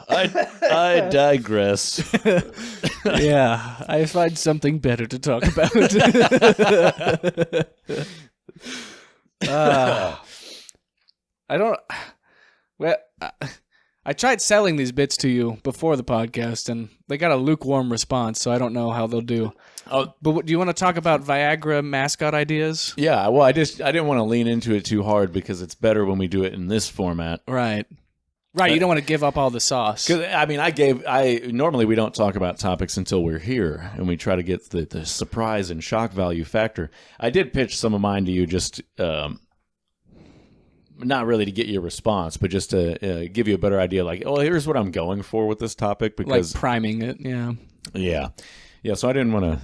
I digress. Yeah, I find something better to talk about. I don't. Well, I tried selling these bits to you before the podcast, and they got a lukewarm response, so I don't know how they'll do. Oh, but do you want to talk about Viagra mascot ideas? Yeah, well, I didn't want to lean into it too hard because it's better when we do it in this format. Right. You don't want to give up all the sauce. Because normally we don't talk about topics until we're here, and we try to get the surprise and shock value factor. I did pitch some of mine to you just not really to get your response, but just to give you a better idea. Like, oh, here's what I'm going for with this topic, because like priming it. yeah. So I didn't want to.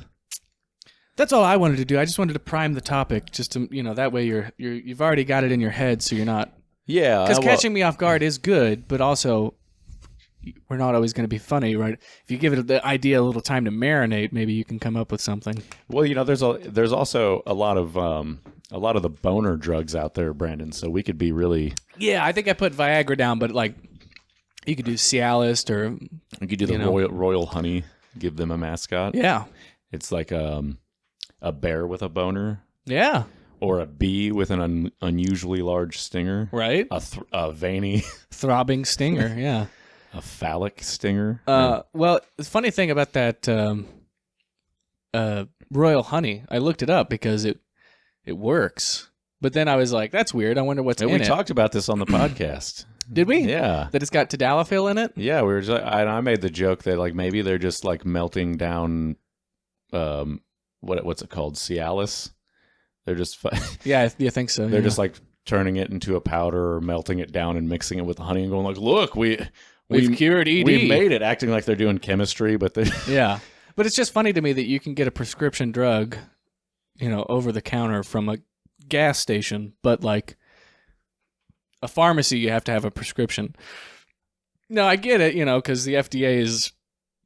That's all I wanted to do. I just wanted to prime the topic, just to that way you've already got it in your head, so you're not. Yeah, because catching me off guard is good, but also we're not always going to be funny, right? If you give it the idea a little time to marinate, maybe you can come up with something. Well, there's also a lot of the boner drugs out there, Brandon. So we could be really. Yeah, I think I put Viagra down, but like you could do Cialis or you could do the royal honey. Give them a mascot. Yeah, it's like a bear with a boner. Yeah. Or a bee with an unusually large stinger. Right. A veiny. Throbbing stinger, yeah. A phallic stinger. Well, the funny thing about that royal honey, I looked it up because it works. But then I was like, that's weird. I wonder what's in it. We talked about this on the podcast. Did we? Yeah. That it's got tadalafil in it? Yeah, we were just, I made the joke that like maybe they're just like melting down what's it called? Cialis. They're just yeah, you think so. They're just like turning it into a powder or melting it down and mixing it with the honey and going like, look, we've cured ED. We made it, acting like they're doing chemistry, but they yeah. But it's just funny to me that you can get a prescription drug, over the counter from a gas station, but like a pharmacy, you have to have a prescription. No, I get it, because the FDA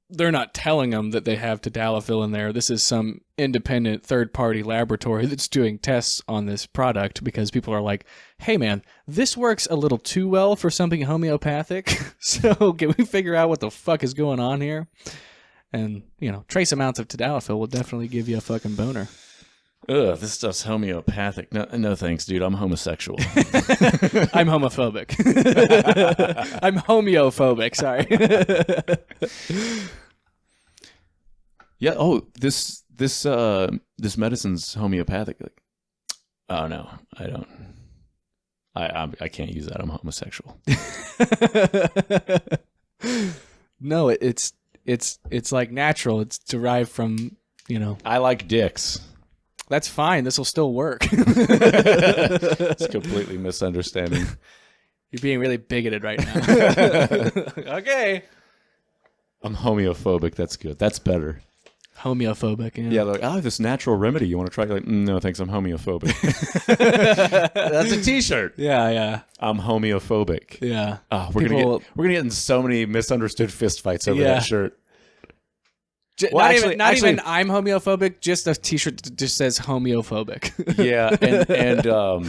they're not telling them that they have tadalafil in there. This is some independent third-party laboratory that's doing tests on this product because people are like, hey, man, this works a little too well for something homeopathic. So can we figure out what the fuck is going on here? And, trace amounts of tadalafil will definitely give you a fucking boner. Ugh, this stuff's homeopathic. No thanks, dude. I'm homosexual. I'm homophobic. I'm homeophobic, sorry. Yeah. Oh, this medicine's homeopathic. Like, oh no, I don't. I can't use that. I'm homosexual. No, it's like natural. It's derived from I like dicks. That's fine. This will still work. It's completely misunderstanding. You're being really bigoted right now. Okay. I'm homeophobic. That's good. That's better. Homeophobic. Yeah, like, I have this natural remedy. You want to try? Like, no, thanks. I'm homeophobic. That's a T-shirt. Yeah. I'm homeophobic. Yeah. Oh, we're gonna get in so many misunderstood fistfights over that shirt. Not even I'm homophobic, just a T-shirt that just says homeophobic. Yeah, and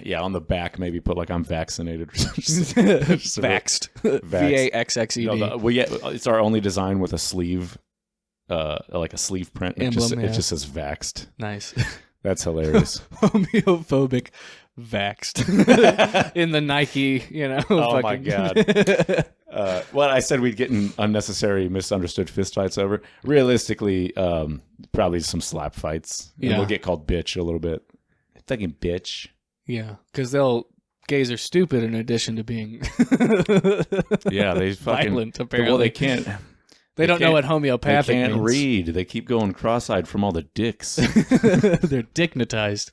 yeah, on the back maybe put like I'm vaccinated. Vaxxed. VAXXED. No, it's our only design with a sleeve, like a sleeve print. It just says vaxxed. Nice. That's hilarious. Homeophobic. Vaxxed. In the Nike, Oh my God. Well, I said we'd get in unnecessary misunderstood fistfights over. Realistically, probably some slap fights. And we'll get called bitch a little bit. Fucking bitch. Yeah, because gays are stupid in addition to being yeah, they fucking violent, apparently. Well, they can't. They don't know what homeopathic They can't means. read. They keep going cross-eyed from all the dicks. They're dignitized.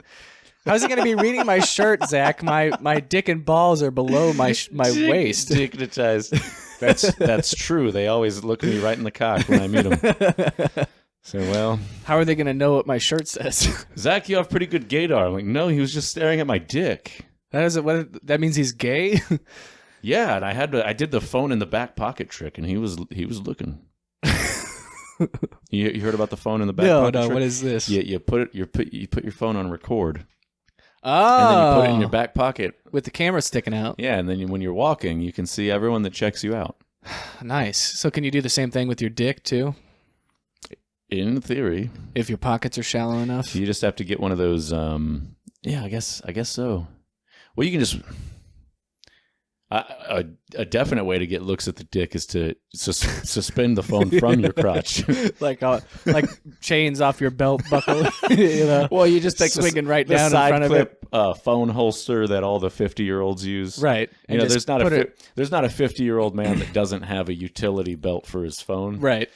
How's he going to be reading my shirt, Zach? My dick and balls are below my waist. Dignitized. That's true. They always look me right in the cock when I meet them. So, well. How are they going to know what my shirt says? Zach, you have pretty good gaydar. I'm like, no, he was just staring at my dick. That means he's gay? Yeah, and I did the phone in the back pocket trick, and he was looking. You heard about the phone in the back pocket trick? No, what is this? You put your phone on record. Oh. And then you put it in your back pocket. With the camera sticking out. Yeah, and then when you're walking, you can see everyone that checks you out. Nice. So can you do the same thing with your dick, too? In theory. If your pockets are shallow enough? You just have to get one of those, yeah, I guess so. Well, you can just... A definite way to get looks at the dick is to suspend the phone from your crotch, like chains off your belt buckle. Well, you just take swinging right the down side in front clip of it. Phone holster that all the 50-year-olds use. Right. And there's not a 50-year-old man that doesn't have a utility belt for his phone. Right.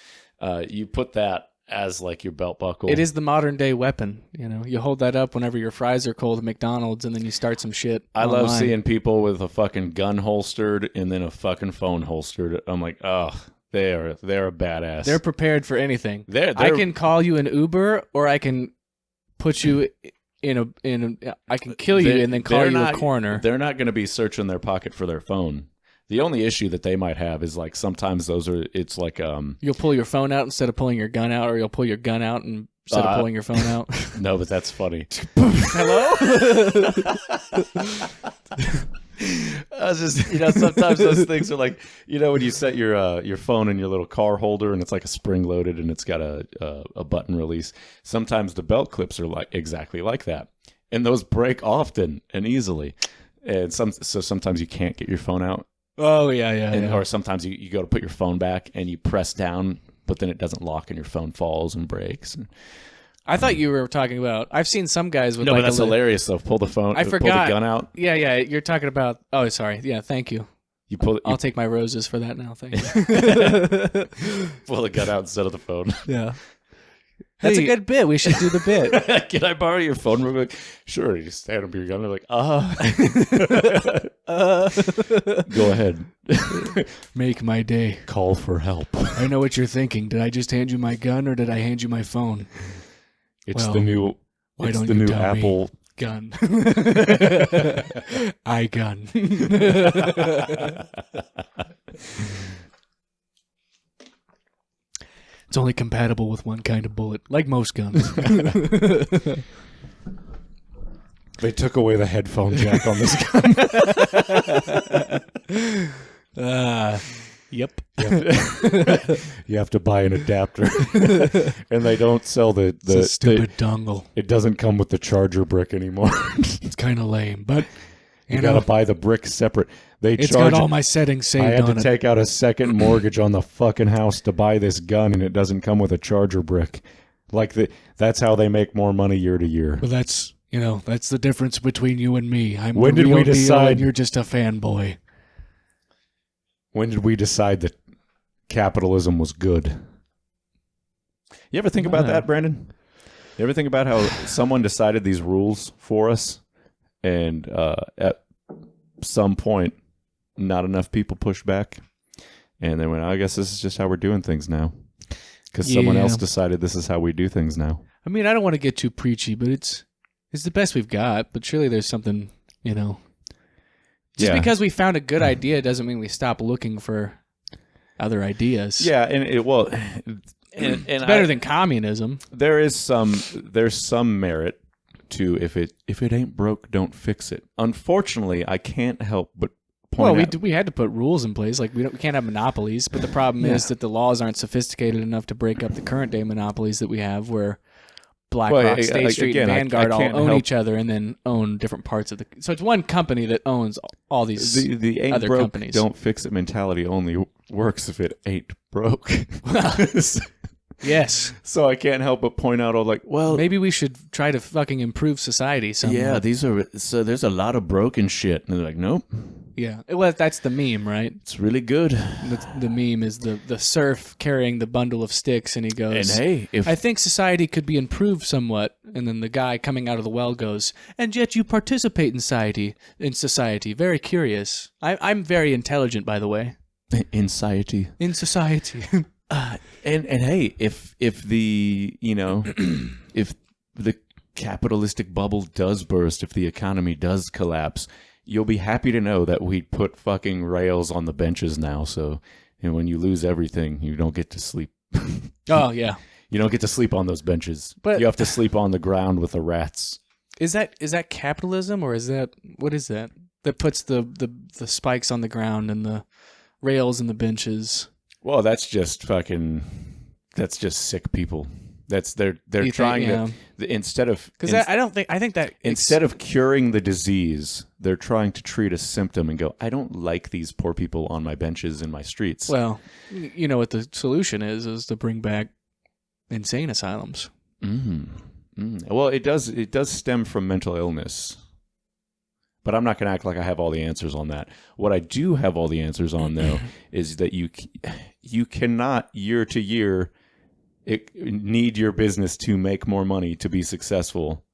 You put that as like your belt buckle. It is the modern day weapon. You know, you hold that up whenever your fries are cold at McDonald's, and then you start some shit. I online. love seeing people with a fucking gun holstered and then a fucking phone holstered. I'm like, oh, they're a badass. They're prepared for anything. They're I can call you an Uber, or I can put you in a. I can kill you and then call you a coroner. They're not going to be searching their pocket for their phone. The only issue that they might have is like sometimes it's like you'll pull your phone out instead of pulling your gun out, or you'll pull your gun out instead of pulling your phone out. No, but that's funny. Hello? I was just, sometimes those things are like, when you set your phone in your little car holder and it's like a spring loaded and it's got a button release. Sometimes the belt clips are like exactly like that, and those break often and easily, and sometimes you can't get your phone out. Oh yeah. Or sometimes you go to put your phone back and you press down, but then it doesn't lock and your phone falls and breaks. I thought you were talking about. I've seen some guys with. No, but that's hilarious. Though, pull the phone. I forgot. Pull the gun out. Yeah. You're talking about. Oh, sorry. Yeah, thank you. I'll take my roses for that now. Thank you. Pull the gun out instead of the phone. Yeah. That's a good bit. We should do the bit. Can I borrow your phone real quick? Sure. You just hand up your gun. They're like, Go ahead. Make my day. Call for help. I know what you're thinking. Did I just hand you my gun, or did I hand you my phone? It's the new. Why it's don't the you new tell Apple me? Gun. I gun. It's only compatible with one kind of bullet, like most guns. They took away the headphone jack on this gun. Yep. You have to buy an adapter, and they don't sell the stupid dongle. It doesn't come with the charger brick anymore. It's kind of lame, but you got to buy the brick separate. It's got all my settings saved on it. I had to take out a second mortgage on the fucking house to buy this gun, and it doesn't come with a charger brick. That's how they make more money year to year. Well, that's the difference between you and me. When did we decide you're just a fanboy? When did we decide that capitalism was good? You ever think about that, Brandon? You ever think about how someone decided these rules for us, and at some point, not enough people pushed back, and they went, I guess this is just how we're doing things now, because someone else decided this is how we do things now. I mean, I don't want to get too preachy, but it's the best we've got. But surely there's something, Just because we found a good idea doesn't mean we stop looking for other ideas. Yeah, and it's better than communism. There's some merit to if it ain't broke, don't fix it. Unfortunately, I can't help but point out. We had to put rules in place. Like we can't have monopolies, but the problem is that the laws aren't sophisticated enough to break up the current day monopolies that we have, where BlackRock, State Street, and Vanguard all own each other and then own different parts of the. So it's one company that owns all these the ain't other broke, companies. Don't fix it mentality only works if it ain't broke. Yes. So I can't help but point out, maybe we should try to fucking improve society somehow. Yeah, there's a lot of broken shit. And they're like, nope. Yeah. Well, that's the meme, right? It's really good. The meme is the serf carrying the bundle of sticks, and he goes, and hey, I think society could be improved somewhat. And then the guy coming out of the well goes, and yet you participate in society. Very curious. I'm very intelligent, by the way. In society. In society. And hey, if the if the capitalistic bubble does burst, if the economy does collapse, you'll be happy to know that we put fucking rails on the benches now. So when you lose everything, you don't get to sleep. Oh yeah, you don't get to sleep on those benches. But you have to sleep on the ground with the rats. Is that capitalism, or what is that? That puts the spikes on the ground and the rails and the benches. Well, that's just sick people. They're trying to instead of instead of curing the disease, they're trying to treat a symptom and go, I don't like these poor people on my benches in my streets. Well, you know what the solution is to bring back insane asylums. Well, it does stem from mental illness. But I'm not going to act like I have all the answers on that. What I do have all the answers on, though, is that you cannot year to year need your business to make more money to be successful.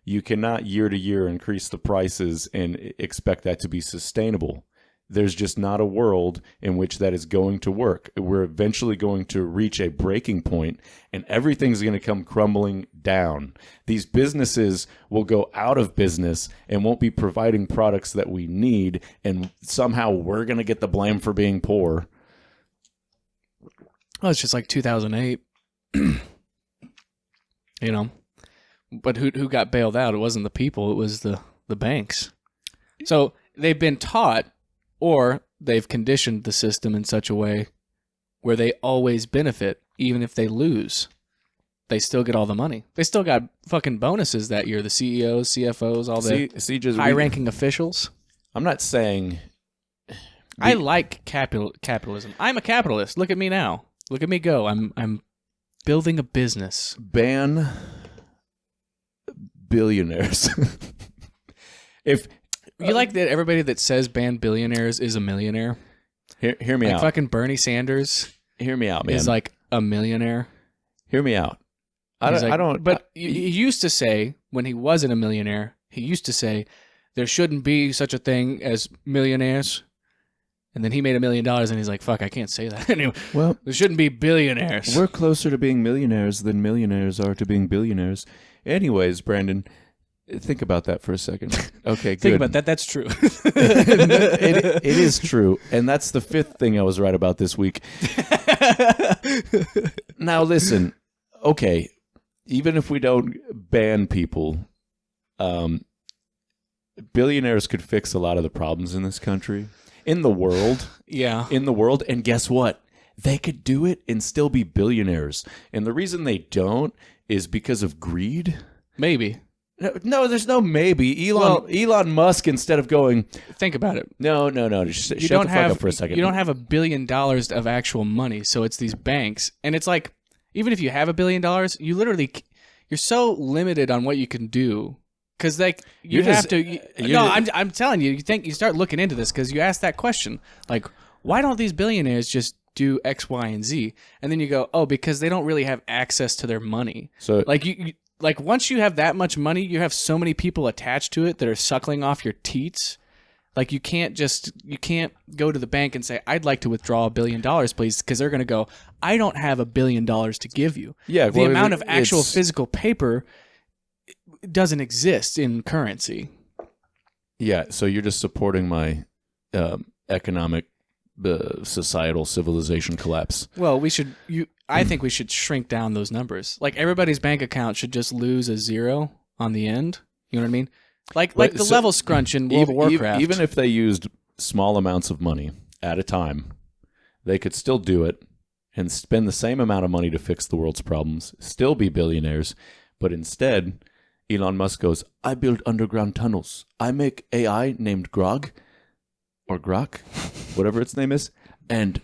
You cannot year to year increase the prices and expect that to be sustainable. There's just not a world in which that is going to work. We're eventually going to reach a breaking point, and everything's going to come crumbling down. These businesses will go out of business and won't be providing products that we need, and somehow we're going to get the blame for being poor. Well, it's just like 2008. But who got bailed out? It wasn't the people. It was the banks. So they've been taught, or they've conditioned the system in such a way where they always benefit, even if they lose. They still get all the money. They still got fucking bonuses that year. The CEOs, CFOs, all the high-ranking officials. I'm not saying... I like capitalism. I'm a capitalist. Look at me now. Look at me go. I'm building a business. Ban billionaires. If you like that, everybody that says ban billionaires is a millionaire. Hear me out. Fucking Bernie Sanders. Hear me out, man. Is like a millionaire. Hear me out. But he used to say, when he wasn't a millionaire, he used to say there shouldn't be such a thing as millionaires. And then he made $1 million, and he's like, "Fuck, I can't say that anyway." Well, there shouldn't be billionaires. We're closer to being millionaires than millionaires are to being billionaires. Anyways, Brandon, think about that for a second. Okay, good. Think about that. That's true. It is true, and that's the fifth thing I was right about this week. Now, listen. Okay, even if we don't ban people, billionaires could fix a lot of the problems in this country. In the world. Yeah. In the world. And guess what? They could do it and still be billionaires. And the reason they don't is because of greed. Maybe. No, there's no maybe. Elon Musk, instead of going... Think about it. No. Shut the fuck up for a second. You don't have $1 billion of actual money, so it's these banks. And it's like, even if you have $1 billion, you're so limited on what you can do. Because I'm telling you, you start looking into this because you ask that question, like, why don't these billionaires just do X, Y, and Z? And then you go, oh, because they don't really have access to their money. So, like once you have that much money, you have so many people attached to it that are suckling off your teats. Like you can't go to the bank and say, I'd like to withdraw $1 billion, please, because they're going to go, I don't have $1 billion to give you. Yeah, the amount of actual physical paper doesn't exist in currency. Yeah, so you're just supporting my economic, societal civilization collapse. Well, I think we should shrink down those numbers. Like everybody's bank account should just lose a 0 on the end. You know what I mean? Like the level scrunch in World of Warcraft. Even if they used small amounts of money at a time, they could still do it and spend the same amount of money to fix the world's problems, still be billionaires, but instead... Elon Musk goes, I build underground tunnels. I make AI named Grog or Grok, whatever its name is, and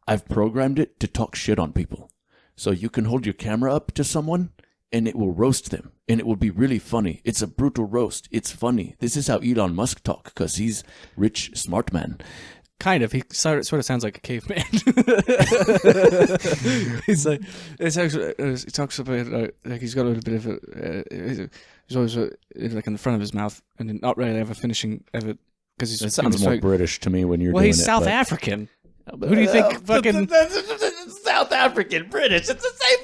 I've programmed it to talk shit on people. So you can hold your camera up to someone and it will roast them and it will be really funny. It's a brutal roast. It's funny. This is how Elon Musk talk because he's rich, smart man. Kind of. He sort of sounds like a caveman. He's like, he talks about like he's got a little bit of he's always like in the front of his mouth and not really have a finishing of it because he's. It sounds more British to me when you're. Well, doing he's it, South African. Who do you think fucking South African British? It's the same.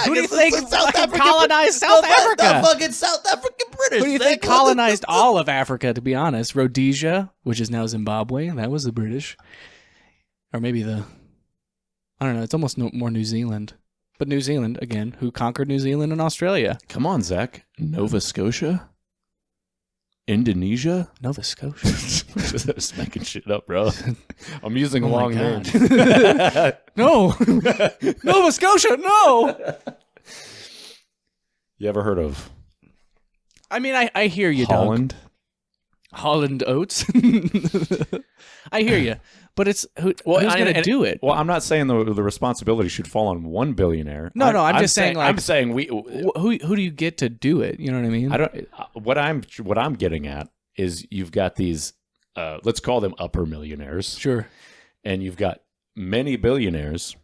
Who do you think fucking colonized South Africa? Fucking South African British. Who do you think colonized all of Africa? To be honest, Rhodesia, which is now Zimbabwe, that was the British, or maybe I don't know. It's almost more New Zealand, but New Zealand again. Who conquered New Zealand and Australia? Come on, Zach. Nova Scotia. Indonesia? Nova Scotia. Just making shit up, bro. I'm using long names. No. Nova Scotia, no. You ever heard of I mean, I hear you, Holland? Doug. Holland Oats? I hear you. But it's who's going to do it? Well, I'm not saying the responsibility should fall on one billionaire. No, I'm just saying like I'm saying we who do you get to do it? You know what I mean? I don't. What I'm getting at is you've got these let's call them upper millionaires. Sure. And you've got many billionaires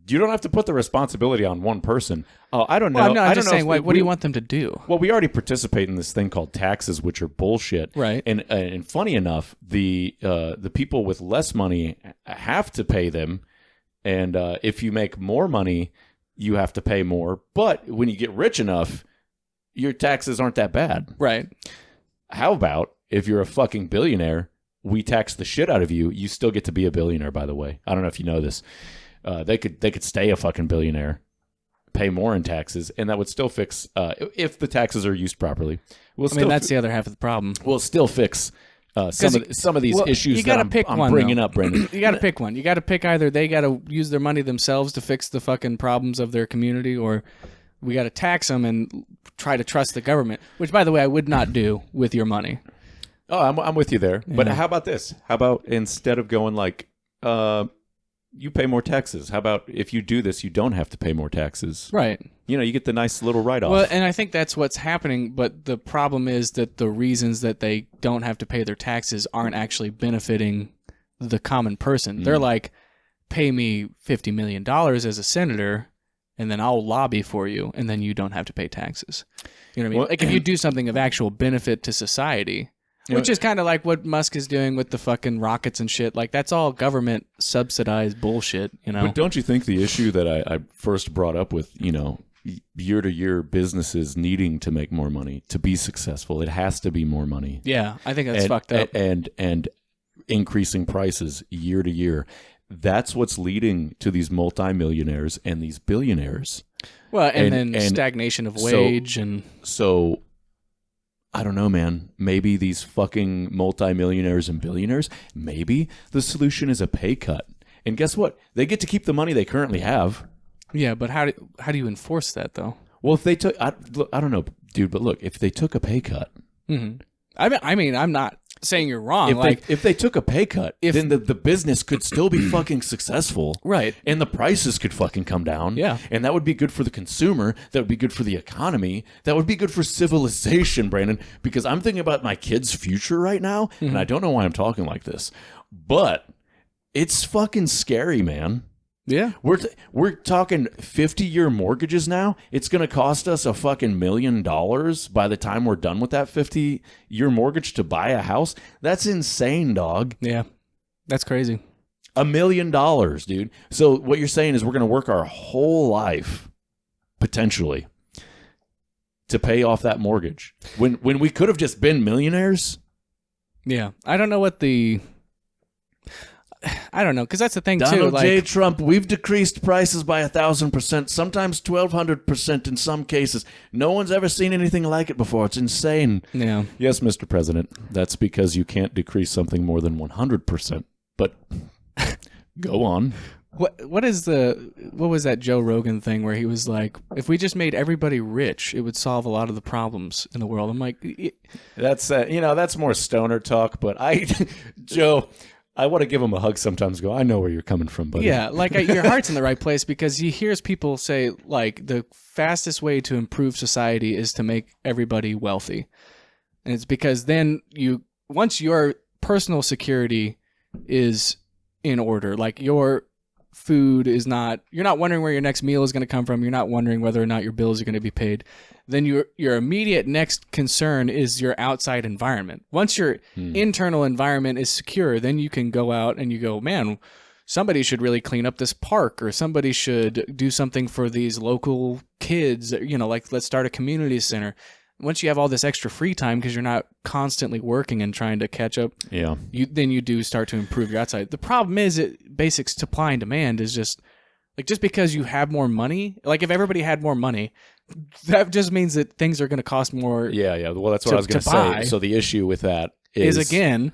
You don't have to put the responsibility on one person. I don't know. Well, I'm I just don't know saying, what do you want them to do? Well, we already participate in this thing called taxes, which are bullshit. Right. And funny enough, the people with less money have to pay them, and if you make more money, you have to pay more. But when you get rich enough, your taxes aren't that bad. Right. How about if you're a fucking billionaire, we tax the shit out of you. You still get to be a billionaire, by the way. I don't know if you know this. They could stay a fucking billionaire, pay more in taxes, and that would still fix if the taxes are used properly. That's the other half of the problem. We'll still fix some of these issues that I'm bringing up, Brendan. You got to pick one. You got to pick either they got to use their money themselves to fix the fucking problems of their community, or we got to tax them and try to trust the government. Which, by the way, I would not do with your money. Oh, I'm with you there. Yeah. But how about this? How about instead of going like, you pay more taxes. How about if you do this, you don't have to pay more taxes? Right. You know, you get the nice little write-off. Well, and I think that's what's happening, but the problem is that the reasons that they don't have to pay their taxes aren't actually benefiting the common person. They're like, pay me $50 million as a senator, and then I'll lobby for you, and then you don't have to pay taxes. You know what I mean? Well, like if you do something of actual benefit to society... Which is kind of like what Musk is doing with the fucking rockets and shit. Like, that's all government subsidized bullshit, you know? But don't you think the issue that I first brought up with, you know, year-to-year businesses needing to make more money to be successful, it has to be more money. Yeah, I think that's fucked up. And increasing prices year to year. That's what's leading to these multimillionaires and these billionaires. Well, and then stagnation of wage So... I don't know, man. Maybe these fucking multimillionaires and billionaires, maybe the solution is a pay cut. And guess what? They get to keep the money they currently have. Yeah, but how do you enforce that, though? Well, if they took... I don't know, dude, but look, if they took a pay cut... Mm-hmm. I mean, I'm not saying you're wrong. If they took a pay cut, then the business could still be fucking successful. Right. And the prices could fucking come down. Yeah. And that would be good for the consumer. That would be good for the economy. That would be good for civilization, Brandon. Because I'm thinking about my kids' future right now, and I don't know why I'm talking like this. But it's fucking scary, man. Yeah. We're talking 50-year mortgages now. It's going to cost us a fucking $1 million by the time we're done with that 50-year mortgage to buy a house. That's insane, dog. Yeah. That's crazy. $1 million, dude. So what you're saying is we're going to work our whole life, potentially, to pay off that mortgage. When we could have just been millionaires. Yeah. I don't know what I don't know, because that's the thing, Donald too. J. Trump, we've decreased prices by 1,000%, sometimes 1,200% in some cases. No one's ever seen anything like it before. It's insane. Yeah. Yes, Mr. President, that's because you can't decrease something more than 100%. But go on. What was that Joe Rogan thing where he was like, if we just made everybody rich, it would solve a lot of the problems in the world? I'm like... That's that's more stoner talk, but Joe... I want to give him a hug sometimes. Go, I know where you're coming from, buddy. Yeah, like your heart's in the right place, because he hears people say, like, the fastest way to improve society is to make everybody wealthy. And it's because then once your personal security is in order, like your food is not, you're not wondering where your next meal is going to come from, you're not wondering whether or not your bills are going to be paid, then your immediate next concern is your outside environment. Once your internal environment is secure, then you can go out and you go, man, somebody should really clean up this park, or somebody should do something for these local kids, like let's start a community center. Once you have all this extra free time because you're not constantly working and trying to catch up, then you do start to improve your outside. The problem is basic supply and demand is just because you have more money, like if everybody had more money, that just means that things are going to cost more. Yeah. Well, that's what I was going to say. So the issue with that is again,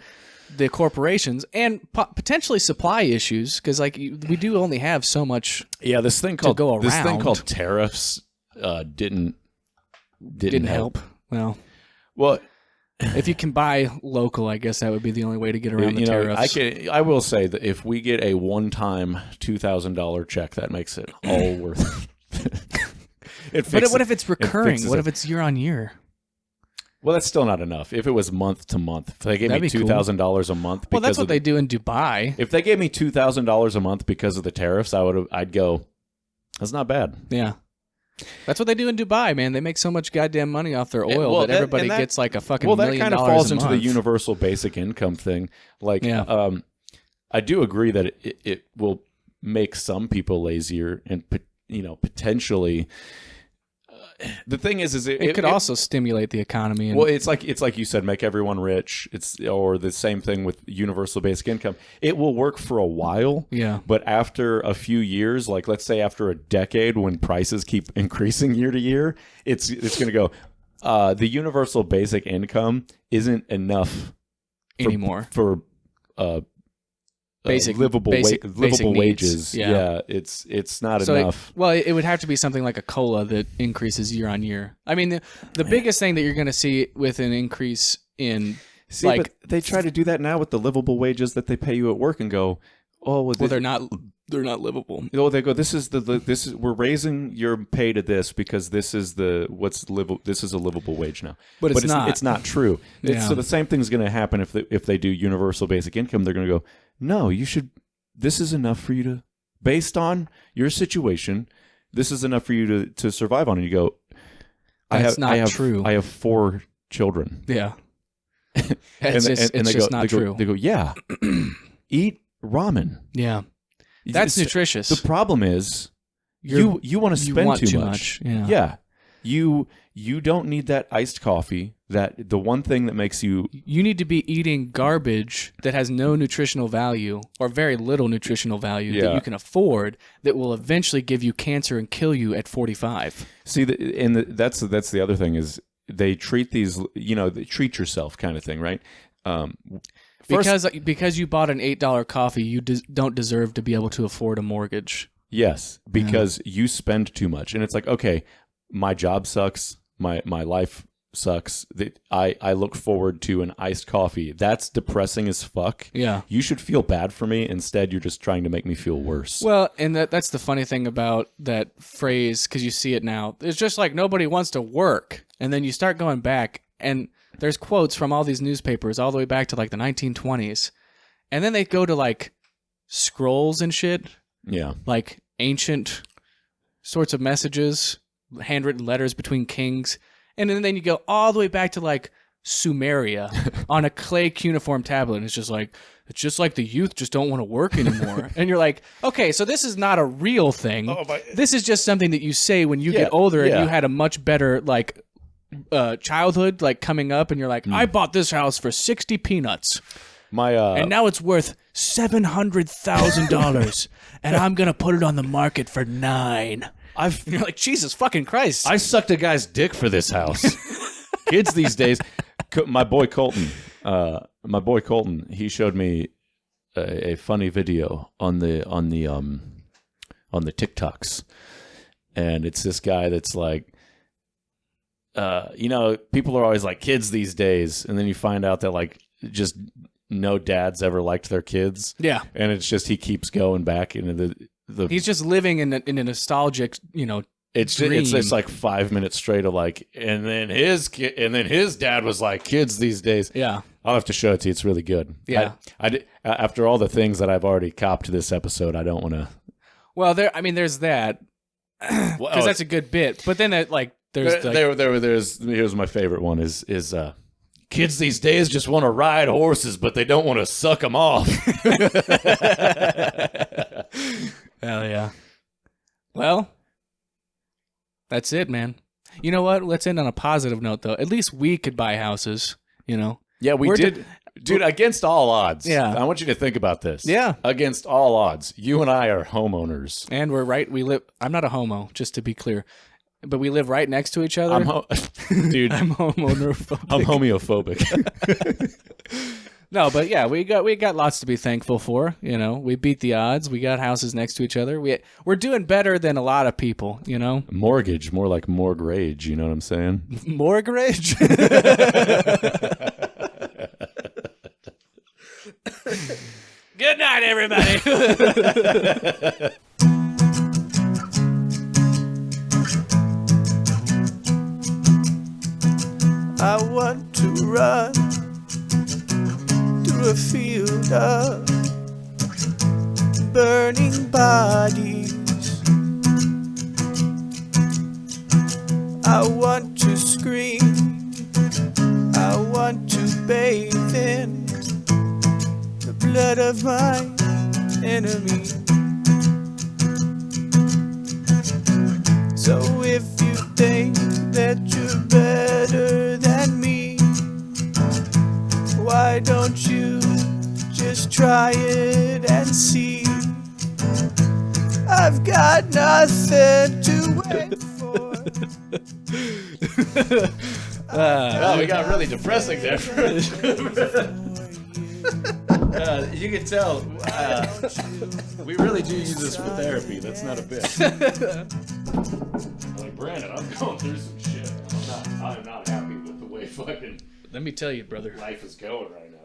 the corporations and potentially supply issues, because we do only have so much. Yeah, this thing called tariffs didn't help. Well, if you can buy local, I guess that would be the only way to get around the tariffs. I will say that if we get a one-time $2,000 check, that makes it all worth it. But what if it's recurring? What if it's year on year? Well, that's still not enough. If it was month to month, if they gave That'd me be cool. $2,000 a month, Well, that's what they do in Dubai. If they gave me $2,000 a month because of the tariffs, I'd go, that's not bad. Yeah. That's what they do in Dubai, man. They make so much goddamn money off their oil that everybody gets like a fucking $1 million that kind of falls a into the month. universal basic income thing. Like, Yeah. I do agree that it will make some people lazier and, potentially. The thing is it could also stimulate the economy. And, well, it's like you said, make everyone rich. Or the same thing with universal basic income. It will work for a while. Yeah. But after a few years, like let's say after a decade, when prices keep increasing year to year, it's going to go. The universal basic income isn't enough anymore for livable wages. Yeah, it's not enough. It would have to be something like a COLA that increases year on year. I mean, the biggest thing that you're going to see with an increase in but they try to do that now with the livable wages that they pay you at work and go, they're not livable. Oh, they go, we're raising your pay to this because this is this is a livable wage now. But it's not. It's not true. Yeah. So the same thing's going to happen if they do universal basic income. They're going to go, no, you should. This is enough for you to, based on your situation, this is enough for you to survive on. And you go, That's not true. I have 4 children. Yeah. It's just not true. They go, yeah, eat ramen. Yeah. That's nutritious. The problem is you want to spend too much. Yeah. You don't need that iced coffee. That the one thing that makes you need to be eating garbage that has no nutritional value or very little nutritional value that you can afford that will eventually give you cancer and kill you at 45. See, that's the other thing is they treat these, they treat yourself kind of thing, right? Because you bought an $8 coffee, you don't deserve to be able to afford a mortgage. Yes, because you spend too much, and it's like, okay, my job sucks, my life sucks. I look forward to an iced coffee. That's depressing as fuck. Yeah, you should feel bad for me. Instead, you're just trying to make me feel worse. Well, and that's the funny thing about that phrase, because you see it now. It's just like nobody wants to work, and then you start going back and. There's quotes from all these newspapers all the way back to like the 1920s. And then they go to like scrolls and shit. Yeah. Like ancient sorts of messages, handwritten letters between kings. And then you go all the way back to like Sumeria on a clay cuneiform tablet. And it's just like the youth just don't want to work anymore. And you're like, okay, so this is not a real thing. This is just something that you say when you get older and you had a much better like childhood like coming up and you're like, I bought this house for 60 peanuts. And now it's worth $700,000 and I'm going to put it on the market for $9. You're like, Jesus fucking Christ. I sucked a guy's dick for this house. Kids these days, my boy Colton, he showed me a funny video on the TikToks. And it's this guy that's like, people are always like kids these days, and then you find out that like just no dads ever liked their kids. Yeah, and it's just he keeps going back into the. He's just living in a nostalgic, It's like 5 minutes straight of like, and then his dad was like kids these days. Yeah, I'll have to show it to you. It's really good. Yeah, I after all the things that I've already copped to this episode, I don't want to. Well, there's that because that's a good bit, but then here's my favorite one is kids these days just want to ride horses, but they don't want to suck them off. Hell yeah. Well, that's it, man. You know what? Let's end on a positive note, though. At least we could buy houses, Yeah, we did. Dude, against all odds. Yeah. I want you to think about this. Yeah. Against all odds. You and I are homeowners. And we're right. I'm not a homo, just to be clear. But we live right next to each other. Dude. I'm homeowner-phobic. I'm homeophobic. No, but yeah, we got lots to be thankful for. We beat the odds. We got houses next to each other. We're doing better than a lot of people. Mortgage, more like mortgage. You know what I'm saying? Mortgage. Good night, everybody. I want to run through a field of burning bodies. I want to scream, I want to bathe in the blood of my enemy. So if you think that you're better than me, why don't you just try it and see? I've got nothing to wait for. Oh, we got really depressing there. You can tell we really do use this for therapy. That's not a bit. Like, Brandon, I'm going through some shit. I'm not happy with the way fucking Let me tell you, brother. life is going right now.